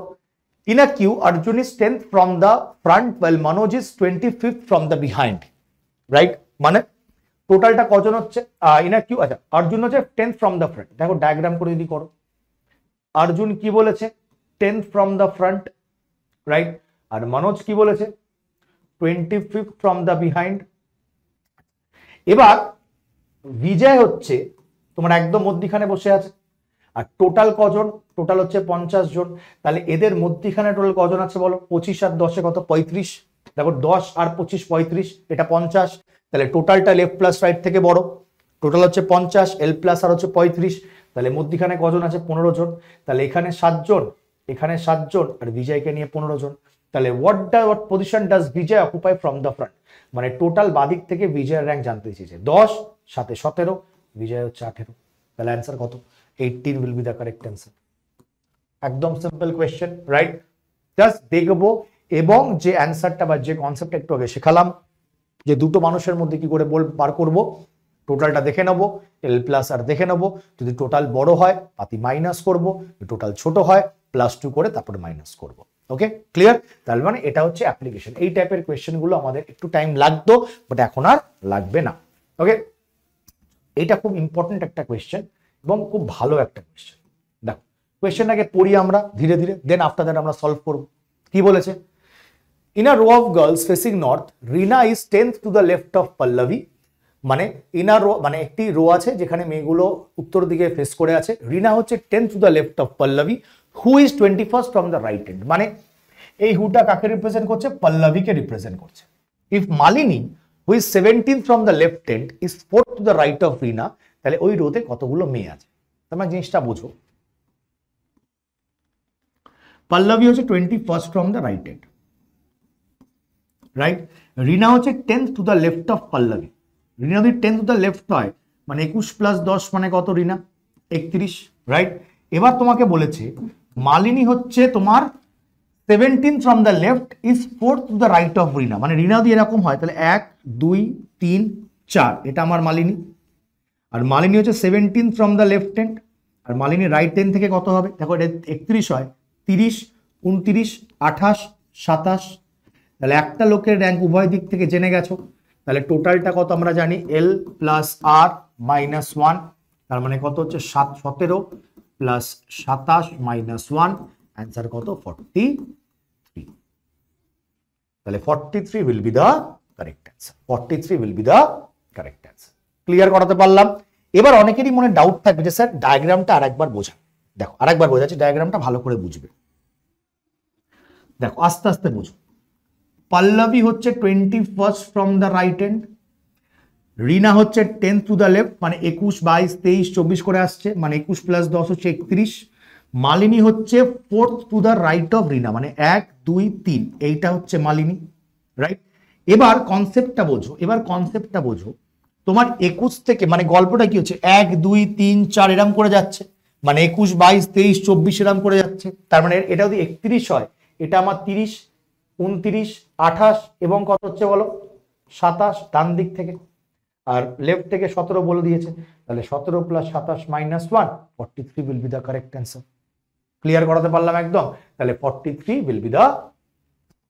In a queue, Arjun is 10th from the front while Manoj is 25th from the behind, right? মানে টোটালটা কজন হচ্ছে in a queue, আচ্ছা অর্জুন হচ্ছে 10th from the front। দেখো ডায়াগ্রাম করে যদি করো, অর্জুন কি বলেছে 10th from the front, right? আর মনোজ কি বলেছে 25th from the behind। এবার বিজয় হচ্ছে তোমার একদম মধ্যখানে বসে আছে, আর টোটাল কজন, টোটাল হচ্ছে 50 জন। তাহলে এদের মধ্যখানে টোটাল কজন আছে বলো, 25 আর 10 কত 35। দেখো 10 আর 25 35, এটা 50। তাহলে টোটালটা লেফট প্লাস রাইট থেকে বড়, টোটাল হচ্ছে 50, এল প্লাস আর হচ্ছে 35, তাহলে মধ্যখানে কজন আছে 15 জন। তাহলে এখানে 7 জন, এখানে 7 জন, আর বিজয়কে নিয়ে 15 জন। তাহলে what position does Vijay occupy from the front, মানে টোটাল বাদিক থেকে বিজয়ের র্যাঙ্ক জানতে চেয়েছে। 10 সাথে 17, বিজয় হচ্ছে 18। তাহলে অ্যান্সার কত 18 will be the correct answer। একদম সিম্পল কোয়েশ্চেন, রাইট? জাস্ট দেখবো এবং যে অ্যান্সারটা বা যে কনসেপ্টটা একটু আগে শেখালাম, যে দুটো মানুষের মধ্যে কি করে বার করব, টোটালটা দেখে নেবো, এল প্লাস আর দেখে নেবো। যদি টোটাল বড় হয় পাতি মাইনাস করব, টোটাল ছোট হয় +2 করে তারপরে মাইনাস করব। ওকে ক্লিয়ার? তাহলে মানে এটা হচ্ছে অ্যাপ্লিকেশন। এই টাইপের কোয়েশ্চেন গুলো আমাদের একটু টাইম লাগতো, বাট এখন আর লাগবে না। ওকে, এটা খুব ইম্পর্টেন্ট একটা কোয়েশ্চেন এবং খুব ভালো একটা কোয়েশ্চেন। দেখো কোয়েশ্চেনটাকে পড়ি আমরা ধীরে ধীরে, দেন আফটার দ্যাট আমরা সলভ করব। কি বলেছে? In a row of girls facing north, Rina is 10th to the left of Pallavi. মানে ইন আ রো, মানে একটি রো আছে যেখানে মেয়েগুলো উত্তর দিকে ফেস করে আছে। রিনা হচ্ছে 10th to the left of Pallavi, who is 21st from the right hand. মানে এই হুটা কাকে রিপ্রেজেন্ট করছে? পল্লবীকে রিপ্রেজেন্ট করছে। If Malini who is 17th from the left hand is 4th to the right of Rina, তাহলে ওই রোতে কতগুলো মেয়ে আছে? তোমরা জিনিসটা বুঝো। পল্লবী হচ্ছে 21st from the right hand, right? Rina হচ্ছে 10th to the left of Pallavi. Rina যদি 10th টু দ্য লেফট হয় মানে 21 + 10 মানে কত রিনা? 31, রাইট? এবার তোমাকে বলেছে মালিনী হচ্ছে তোমার 17th from the left is 4th to the right of Rina. মানে রিনা যদি এরকম হয় তাহলে 1 2 3 4, এটা আমার মালিনী। আর মালিনী হচ্ছে 17th from the left hand, আর মালিনী রাইট হ্যান্ড থেকে কত হবে? দেখো এটা 31 হয়, 30 29 28 27, তাহলে একটা লোকের র্যাঙ্ক উভয় দিক থেকে জেনে গেছো, তাহলে টোটালটা কত আমরা জানি L প্লাস R মাইনাস 1, তার মানে কত হচ্ছে 17 প্লাস 27 মাইনাস 1, অ্যান্সার কত 43। তাহলে 43 will be the correct answer, 43 will be the correct answer। Clear করাতে পারলাম? এবার অনেকেরই মনে ডাউট থাকবে যে স্যার ডায়াগ্রামটা আরেকবার বোঝান। দেখো আরেকবার বোঝাচ্ছি, ডায়াগ্রামটা ভালো করে বুঝবে। দেখো আস্তে আস্তে বুঝো। পল্লবী হচ্ছে 21 ফ্রম দ্য রাইট হ্যান্ড, রিনা হচ্ছে 10 টু দ্য লেফট, মানে 21 22 23 24 করে আসছে, মানে 21 প্লাস 10 হচ্ছে 31। মালিনী হচ্ছে 4th to the right of Rina, মানে 1 2 3, এইটা হচ্ছে মালিনী, রাইট। এবার কনসেপ্টটা বোঝো, তোমার 21 থেকে মানে গল্পটা কি হচ্ছে 1 2 3 4 এরম করে যাচ্ছে, মানে 21 22 23 24 এরম করে যাচ্ছে। তার মানে এটা যদি 31 হয়, এটা আমার 30 29 28 এবং কত হচ্ছে বলো 27 ডান দিক থেকে, আর লেফট থেকে 17 বলে দিয়েছে, তাহলে 17 plus 27 minus 1, 43 will be the correct answer। Clear করাতে পারলাম একদম? তাহলে 43 will be the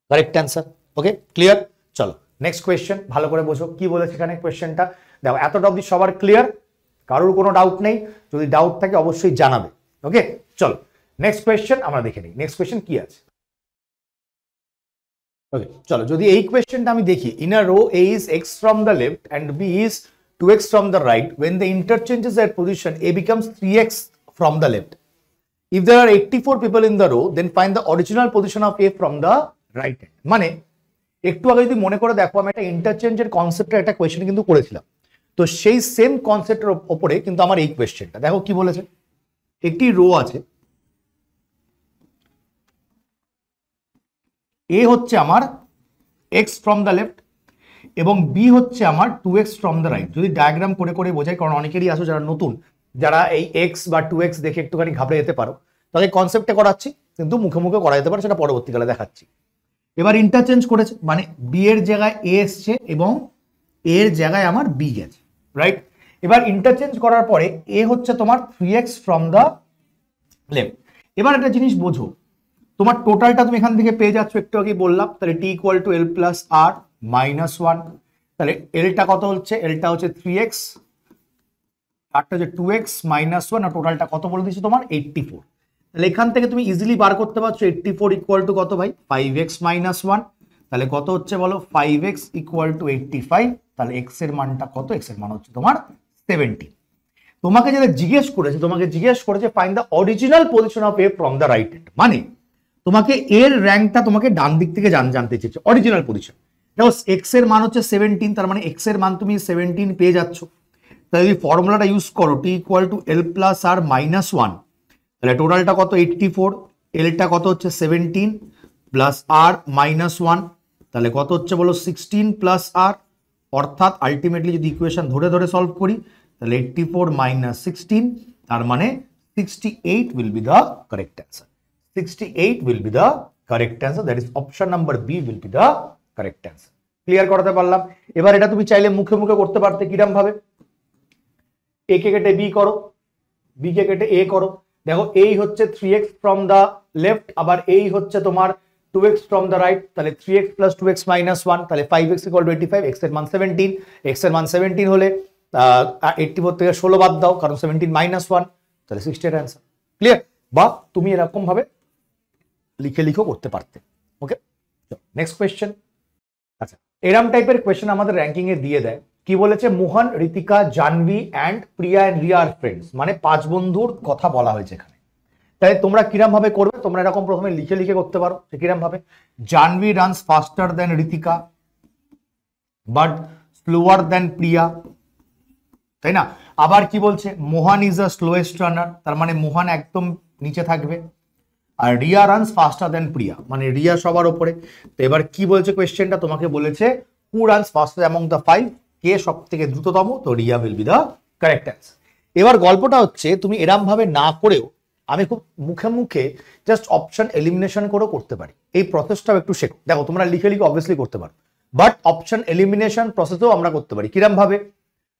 correct answer। Okay clear? চলো নেক্সট কোয়েশ্চেন, ভালো করে বোঝো কি বলেছে এখানে কোয়েশ্চেনটা। দেখো এতটা অবধি সবার ক্লিয়ার? কারোর কোনো ডাউট নেই? যদি ডাউট থাকে অবশ্যই জানাবে। ওকে চলো নেক্সট কোয়েশ্চেন আমরা দেখে নিই, নেক্সট কোয়েশ্চেন কি আছে। ওকে চলো, যদি এই কোয়েশ্চেনটা আমি দেখি, in a rho A is x from the left and B is 2x from the right, when the interchanges their position A becomes 3x from the left. If there are 84 people in the row, then find the original position of A from the right hand। মানে একটু আগে যদি মনে করে দেখো, আমি একটা ইন্টারচেঞ্জের কনসেপ্টে একটা কোয়েশ্চেন কিন্তু করেছিলাম, তো সেই সেম কনসেপ্টের ওপরে কিন্তু আমার এই কোয়েশ্চেনটা। দেখো কি বলেছে, একটি রো আছে, A হচ্ছে আমার x ফ্রম দ্য লেফট এবং B হচ্ছে আমার 2x ফ্রম দ্য রাইট। যদি ডায়াগ্রাম করে করে বোঝাই, কারণ অনেকেরই আসো যারা নতুন, যারা এই x বা 2x দেখে একটুখানি ঘাবড়ে যেতে পারো, তাদের কনসেপ্টে করাচ্ছি, কিন্তু মুখে মুখে করা যেতে পারে, সেটা পরবর্তীকালে দেখাচ্ছি। এবার ইন্টারচেঞ্জ করেছে, মানে B এর জায়গায় A এসছে এবং A এর জায়গায় আমার B গেছে, রাইট। এবার ইন্টারচেঞ্জ করার পরে A হচ্ছে তোমার 3x ফ্রম দ্য লেফট। এবার একটা জিনিস বোঝো, তোমার টোটালটা তুমি এখান থেকে পেয়ে যাচ্ছ, একটু আগে বললাম, তাহলে T equal to L plus R minus 1, তাহলে Lটা কত হচ্ছে, Lটা হচ্ছে 3x, আরটা হচ্ছে 2x মাইনাস 1, আর টোটালটা কত বলে দিচ্ছি তোমার 84। তাহলে এখান থেকে তুমি ইজিলি বার করতে পারছো 84 ইকুয়াল টু কত ভাই 5x মাইনাস 1, তাহলে কত হচ্ছে বলো 5x ইকুয়াল টু 85, তাহলে x এর মানটা কত, x এর মান হচ্ছে তোমার 70। তোমাকে যেটা জিজ্ঞেস করেছে find the original position of A from the right hand, মানে তোমাকে এর র্যাঙ্কটা তোমাকে ডান দিক থেকে জানতে চেয়েছে, অরিজিনাল পজিশন। দেখো x এর মান হচ্ছে 17, তার মানে x এর মান তুমি 17 পেয়ে যাচ্ছ। তাহলে যদি ফর্মুলাটা ইউজ করো T equal to L plus R minus 1, তাহলে টোটালটা কত 84, Lটা কত হচ্ছে 17 প্লাস R মাইনাস 1, তাহলে কত হচ্ছে বলো 16 প্লাস R, অর্থাৎ আলটিমেটলি যদি ইকুয়েশন ধরে ধরে সলভ করি, তাহলে 84 মাইনাস 16, তার মানে 68 will be the correct answer। 68 will be the correct answer, that is option number B will be the correct answer। Clear করাতে পারলাম? এবার এটা তুমি চাইলে মুখে মুখে করতে পারতে, কিরম ভাবে, A কে কেটে B করো, B কে কেটে A করো। দেখো এই হচ্ছে 3x ফ্রম দ্য লেফট, আবার এই হচ্ছে তোমার 2x ফ্রম দ্য রাইট, তাহলে 3x প্লাস 2x মাইনাস 1, তাহলে 5x ইকুয়াল টু 85, x এর মান 17, x এর মান 17 হলে 84 থেকে 16 বাদ দাও, কারণ 17 মাইনাস 1, তাহলে 68 অ্যান্সার। ক্লিয়ার? বা তুমি এরকম ভাবে লিখে করতে পারতে। Okay next question. আচ্ছা, এরম টাইপের কোয়েশ্চেন আমাদের র্যাঙ্কিং এ দিয়ে দেয়। কি বলেছে, মোহন, ঋতিকা, জাহ্নবী অ্যান্ড প্রিয়া এন্ড রিয়া আর ফ্রেন্ডস, মানে 5 বন্ধুর কথা বলা হয়েছে এখানে। তাই তোমরা কিরম ভাবে করবে, তোমরা এরকম প্রথমে লিখে করতে পারো। কিরম ভাবে, Jahnavi runs faster than Ritika but slower than Priya, তাই না? আবার কি বলছে, মোহন ইজ আ স্লোয়েস্ট রানার, তার মানে মোহন একদম নিচে থাকবে। আর রিয়া রানস ফাস্টার দেন প্রিয়া, মানে রিয়া সবার উপরে। তো এবার কি বলছে কোয়েশ্চেনটা, তোমাকে বলেছে হু রানস ফাস্টার অ্যামং দ্য 5, কে সব থেকে দ্রুততম, তো Riya will be the correct answer. এবার গল্পটা হচ্ছে, তুমি এরম ভাবে না করেও আমি খুব মুখে মুখে জাস্ট অপশন এলিমিনেশন করেও করতে পারি। এই প্রসেসটাও একটু শেখো। দেখো তোমরা লিখে অবভিয়াসলি করতে পারো, বাট অপশন এলিমিনেশন প্রসেসও আমরা করতে পারি। কিরম ভাবে,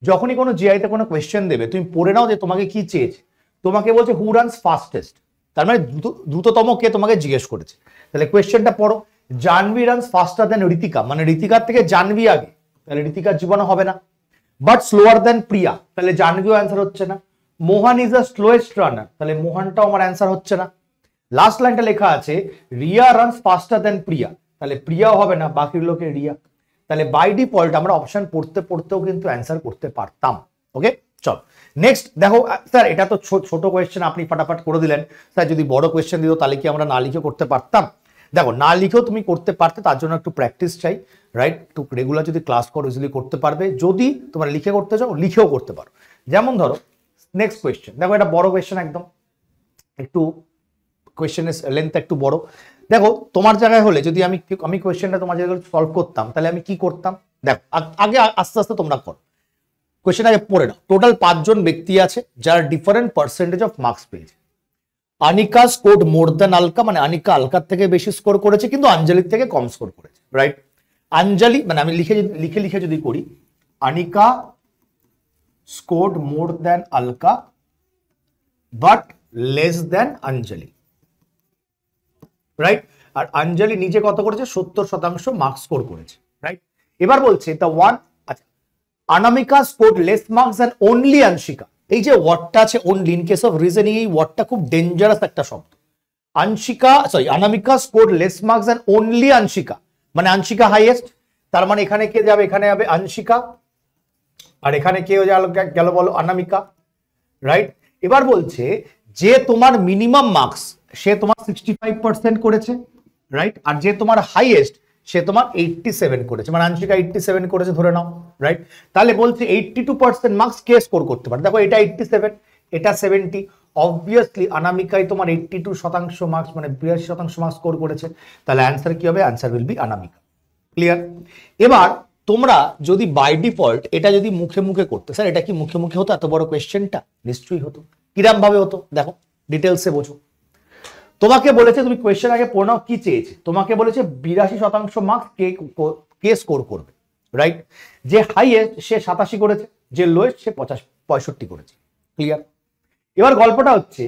যখনই কোনো জিআইতে কোনো কোয়েশ্চেন দেবে, তুমি পড়ে নাও যে তোমাকে কি চেয়েছে। তোমাকে বলছে হু রানস ফাস্টেস্ট, তার মানে দ্রুততম কে তোমাকে জিজ্ঞেস করেছে। তাহলে কোয়েশ্চেনটা পড়ো, Jahnavi runs faster than Ritika, মানে ঋতিকার থেকে জাহ্নবী আগে, তাহলে ঋতিকার জীবনে হবে না। বাট স্লোয়ার দেন প্রিয়া, তাহলে জাহ্নবীও অ্যান্সার হচ্ছে না। মোহন ইজ দ্য স্লোয়েস্ট রানার, তাহলে মোহনটাও আমার অ্যান্সার হচ্ছে না। লাস্ট লাইনটা লেখা আছে রিয়া রানস ফাস্টার দেন প্রিয়া, তাহলে প্রিয়াও হবে না, বাকির লোকে রিয়া। তাহলে বাই ডিফল্ট আমরা অপশন পড়তে পড়তেও কিন্তু অ্যান্সার করতে পারতাম। ওকে, চল নেক্সট দেখো। স্যার এটা তো ছোট কোয়েশ্চেন, আপনি ফাটাফাট করে দিলেন। স্যার যদি বড় কোয়েশ্চেন দিত তাহলে কি আমরা না লিখে করতে পারতাম? দেখো, না লিখেও তুমি করতে পারতে, তার জন্য একটু প্র্যাকটিস চাই, রাইট? একটু রেগুলার যদি ক্লাস করো ইজিলি করতে পারবে। যদি তোমরা লিখে করতে চাও লিখেও করতে পারো। যেমন ধরো নেক্সট কোয়েশ্চেন, দেখো এটা বড় কোয়েশ্চেন একদম, একটু কোয়েশ্চেনের লেন্থ একটু বড়। দেখো তোমার জায়গায় হলে যদি আমি কোয়েশ্চেনটা তোমার জায়গায় সলভ করতাম তাহলে আমি কি করতাম? দেখো আগে আস্তে আস্তে তোমরা করো, কোয়েশ্চেন আগে পড়ে নাও। টোটাল 5 জন ব্যক্তি আছে যারা ডিফারেন্ট পার্সেন্টেজ অফ মার্কস পেয়েছে। Anika scored more than Alka, মানে আনিকা আলকার থেকে বেশি স্কোর করেছে কিন্তু আঞ্জলির থেকে কম স্কোর করেছে, রাইট? আঞ্জলি, মানে আমি লিখে যদি করি, Anika scored more than Alka but less than Anjali, right? আর আঞ্জলি নিজে কত করেছে? 70% মার্কস স্কোর করেছে, রাইট? এবার বলছে দ্য ওয়ান, আচ্ছা, Anamika scored less marks than only Anshika. এই যে ওয়ার্ডটা আছে only, in case of reasoning এই ওয়ার্ডটা খুব ডেঞ্জারাস একটা শব্দ। Anamika scored less marks than only Anshika, মানে আংশিকা হাইয়েস্ট, তার মানে এখানে কে যাবে? এখানে যাবে আংশিকা, আর এখানে কে গেল বলো? অনামিকা, রাইট? এবার বলছে যে তোমার মিনিমাম মার্কস সে তোমার 65% করেছে, রাইট? আর যে তোমার হাইয়েস্ট সে তোমার 87 করেছে, মানে আংশিকা 87 করেছে ধরে নাও, রাইট? তাহলে বলছে 82% মার্কস কে স্কোর করতে পারে? দেখো এটা 87, এটা 70, অবভিয়াসলি অনামিকায় তোমার 82% মার্কস, মানে 82% মার্কস স্কোর করেছে, তাহলে অ্যান্সার কি হবে? Answer will B Anamika. Clear? এবার তোমরা যদি বাই ডিফল্ট এটা যদি মুখে মুখে করতে, স্যার এটা কি মুখে মুখে হতো এত বড় কোয়েশ্চেনটা? নিশ্চয়ই হতো। কিরম ভাবে হতো দেখো, ডিটেলসে বোঝো। তোমাকে বলেছে, তুমি কোয়েশ্চেন আগে পড়ে নাও কি চেয়েছে। তোমাকে বলেছে 82% মার্কস কে স্কোর করবে, রাইট? যে হাইয়েস্ট সে 87 করেছে, যে লোয়েস্ট সে 65 করেছে। ক্লিয়ার? এবার গল্পটা হচ্ছে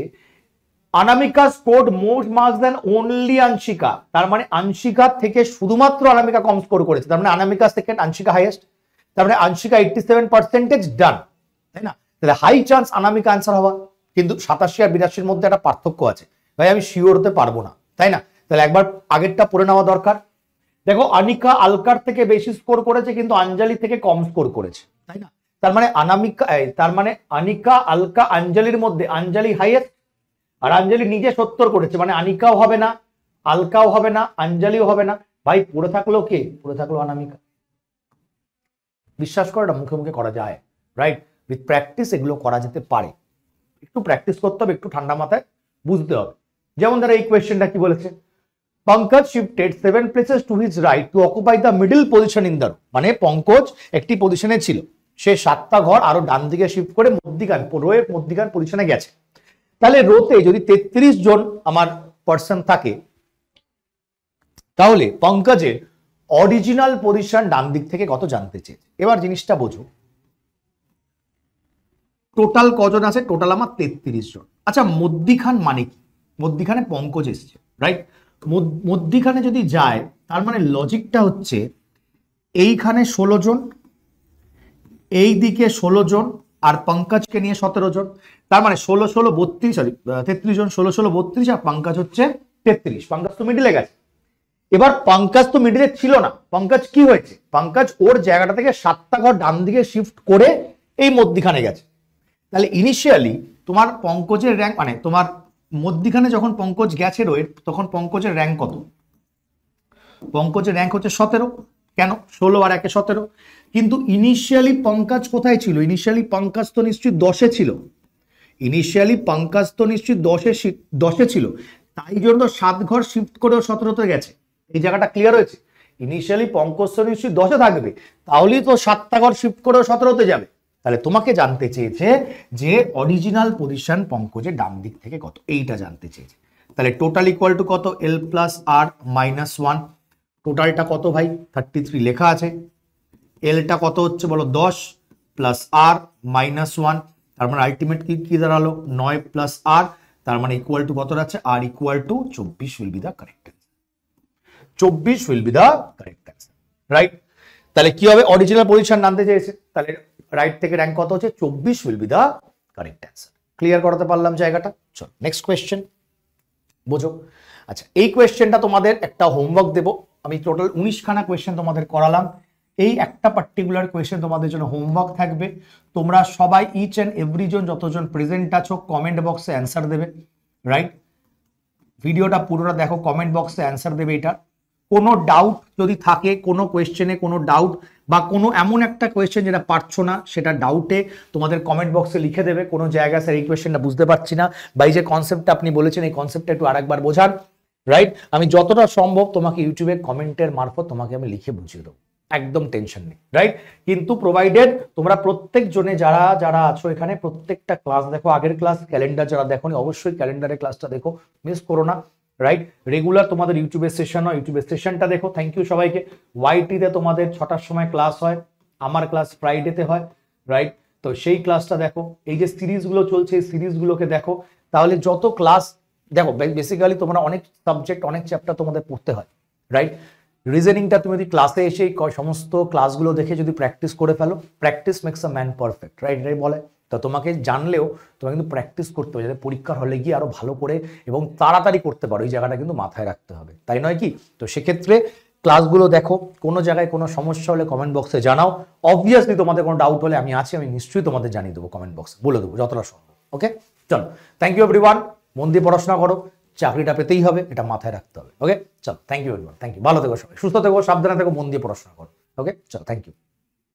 অনামিকা স্কোর্ড মোর মার্কস দেন অনলি আংশিকা, তার মানে আংশিকা থেকে শুধুমাত্র অনামিকা কম স্কোর করেছে, তার মানে অনামিকা সেকেন্ড, আংশিকা হাইয়েস্ট, তার মানে আংশিকা 87% ডান, তাই না? তাহলে হাই চান্স অনামিকা আনসার হওয়া, কিন্তু 87 আর 82 মধ্যে একটা পার্থক্য আছে, ভাই আমি শিওর হতে পারবো না, তাই না? তাহলে একবার আগেরটা পড়ে নেওয়া দরকার। দেখো আনিকা আলকার থেকে বেশি স্কোর করেছে কিন্তু আঞ্জলি থেকে কম স্কোর করেছে, তাই না? তার মানে আনিকা আলকা আঞ্জলির মধ্যে আঞ্জলি হাইয়েস্ট, আর আঞ্জলি নিজে 70 করেছে, মানে আনিকাও হবে না, আলকাও হবে না, আঞ্জলিও হবে না, ভাই পড়ে থাকলো কে? পড়ে থাকলো অনামিকা। বিশ্বাস করো, এটা মুখে মুখে করা যায়, রাইট? উইথ প্র্যাকটিস এগুলো করা যেতে পারে, একটু প্র্যাকটিস করতে হবে, একটু ঠান্ডা মাথায় বুঝতে হবে। যেমন ধরো এই কোয়েশ্চেনটা কি বলেছে, Pankaj shifted 7 places to his right to occupy the middle position in the row, মানে পঙ্কজ একটি পজিশনে ছিল, সে 7টা ঘর আরো ডান দিকে শিফট করে রোয়ের মধ্যিখান পজিশনে গেছে। তাহলে রোতে যদি 33 জন আমার পার্সন থাকে, তাহলে পঙ্কজের অরিজিনাল পজিশন ডান দিক থেকে কত জানতে চেয়েছে। এবার জিনিসটা বোঝো, টোটাল কজন আছে? টোটাল আমার 33 জন। আচ্ছা মধ্যিখান মানে কি? মধ্যিখানে পঙ্কজ এসছে, রাইট? মধ্যিখানে যদি যায় তার মানে লজিকটা হচ্ছে এইখানে 16 জন, এই দিকে 16 জন, আর পঙ্কজকে নিয়ে 17 জন, তার মানে 16 16 32, সরি 33 জন, 16 16 32, আর পঙ্কজ হচ্ছে 33। পঙ্কজ তো মিডিলে গেছে। এবার পঙ্কজ তো মিডিলে ছিল না, পঙ্কজ কি হয়েছে? পঙ্কজ ওর জায়গাটা থেকে 7টা ঘর ডান দিকে শিফট করে এই মধ্যিখানে গেছে। তাহলে ইনিশিয়ালি তোমার পঙ্কজের র্যাঙ্ক, মানে তোমার মধ্যিখানে যখন পঙ্কজ গেছে রোয়ের, তখন পঙ্কজের র্যাঙ্ক কত? পঙ্কজের র্যাঙ্ক হচ্ছে 17। কেন? 16 আর 1 17। কিন্তু ইনিশিয়ালি পঙ্কজ কোথায় ছিল? ইনিশিয়ালি পঙ্কজ তো নিশ্চয়ই 10-এ ছিল, ইনিশিয়ালি পঙ্কজ তো নিশ্চয়ই 10-এ ছিল, তাই জন্য 7 ঘর শিফট করেও 17-তে গেছে। এই জায়গাটা ক্লিয়ার হয়েছে? ইনিশিয়ালি পঙ্কজ তো নিশ্চয়ই 10-এ থাকবে, তাহলেই তো 7টা ঘর শিফট করেও 17-তে যাবে। তাহলে তোমাকে জানতে চেয়েছে যে অরিজিনাল পজিশন পঙ্কজের ডান দিক থেকে কত, এইটা জানতে চেয়েছে। তাহলে টোটাল ইকুয়াল টু কত? এল প্লাস আর মাইনাস 1। টোটালটা কত ভাই? 33 লেখা আছে। এলটা কত হচ্ছে বলো? 10 প্লাস আর মাইনাস 1, তার মানে আলটিমেট কি দাঁড়ালো? 9 প্লাস আর, তার মানে ইকুয়াল টু কত আছে? আর equal to 24 will be the correct. 24 will be the correct answer, right? তাহলে কি হবে, অরিজিনাল পজিশন জানতে চেয়েছে, তাহলে রাইট থেকে র্যাঙ্ক কত হচ্ছে, 24 will be the correct answer. Clear করাতে পারলাম জায়গাটা? চল নেক্সট কোয়েশ্চেন বোঝো। আচ্ছা, এই কোয়েশ্চেনটা তোমাদের একটা হোমওয়ার্ক দেবো আমি, টোটাল 19 খানা কোয়েশ্চেন তোমাদের করালাম। এই একটা পার্টিকুলার কোয়েশ্চেন তোমাদের জন্য হোমওয়ার্ক থাকবে। তোমরা সবাই ইচ অ্যান্ড এভরি জন যতজন প্রেজেন্ট আছো কমেন্ট বক্সে অ্যান্সার দেবে, রাইট? ভিডিওটা পুরোটা দেখো, কমেন্ট বক্সে অ্যান্সার দেবে। এটা কোনো ডাউট যদি থাকে, কোনো কোয়েশ্চেনে কোনো ডাউট বা কোনো এমন একটা কোয়েশ্চেন যেটা পারছো না, সেটা ডাউটে তোমাদের কমেন্ট বক্সে লিখে দেবে। কোনো জায়গায় স্যার এই কোয়েশ্চেনটা বুঝতে পারছি না, বা এই যে কনসেপ্টটা আপনি বলেছেন এই কনসেপ্টটা একটু আরেকবার বোঝান, রাইট? আমি যতটা সম্ভব তোমাকে ইউটিউবে কমেন্টের মারফত তোমাকে আমি লিখে বুঝিয়ে দেবো, একদম টেনশন নেই, রাইট? কিন্তু প্রোভাইডেড তোমরা প্রত্যেক জনে যারা যারা আছো এখানে প্রত্যেকটা ক্লাস দেখো, আগের ক্লাস ক্যালেন্ডার যারা দেখোনি অবশ্যই ক্যালেন্ডারের ক্লাসটা দেখো, মিস করো না, রাইট? রেগুলার তোমাদের ইউটিউবের সেশন হয়, ইউটিউবের সেশনটা দেখো। থ্যাংক ইউ সবাইকে। ওয়াইটিতে তোমাদের 6টার সময় ক্লাস হয়, আমার ক্লাস ফ্রাইডেতে হয়, রাইট? তো সেই ক্লাসটা দেখো। এই যে সিরিজগুলো চলছে এই সিরিজগুলোকে দেখো, তাহলে যত ক্লাস দেখো, বেসিক্যালি তোমরা অনেক সাবজেক্ট অনেক চ্যাপ্টার তোমাদের পড়তে হয়, রাইট? রিজনিংটা তুমি যদি ক্লাসে এসে সমস্ত ক্লাসগুলো দেখে যদি প্র্যাকটিস করে ফেলো, practice makes a man perfect, right? এটাই বলে। তো তোমাকে জানলেও তোমাকে কিন্তু প্র্যাকটিস করতে হবে, যাতে পরীক্ষার হলে গিয়ে আরো ভালো করে এবং তাড়াতাড়ি করতে পারো, এই জায়গাটা কিন্তু মাথায় রাখতে হবে, তাই নয় কি? তো সেক্ষেত্রে ক্লাসগুলো দেখো, কোনো জায়গায় কোনো সমস্যা হলে কমেন্ট বক্সে জানাও। অবভিয়াসলি তোমাদের কোনো ডাউট হলে আমি আছি, আমি নিশ্চয়ই তোমাদের জানিয়ে দেবো, কমেন্ট বক্সে বলে দেবো যতটা সম্ভব। ওকে, চলো, থ্যাংক ইউ এভরিওয়ান। মন দিয়ে পড়াশোনা করো, চাকরিটা পেতেই হবে, এটা মাথায় রাখতে হবে। ওকে, চলো, thank you everyone, thank you. ভালো থেকো সবাই, সুস্থ থেকো, সাবধানে থেকো, মন দিয়ে পড়াশোনা করো। ওকে, চলো, থ্যাংক ইউ।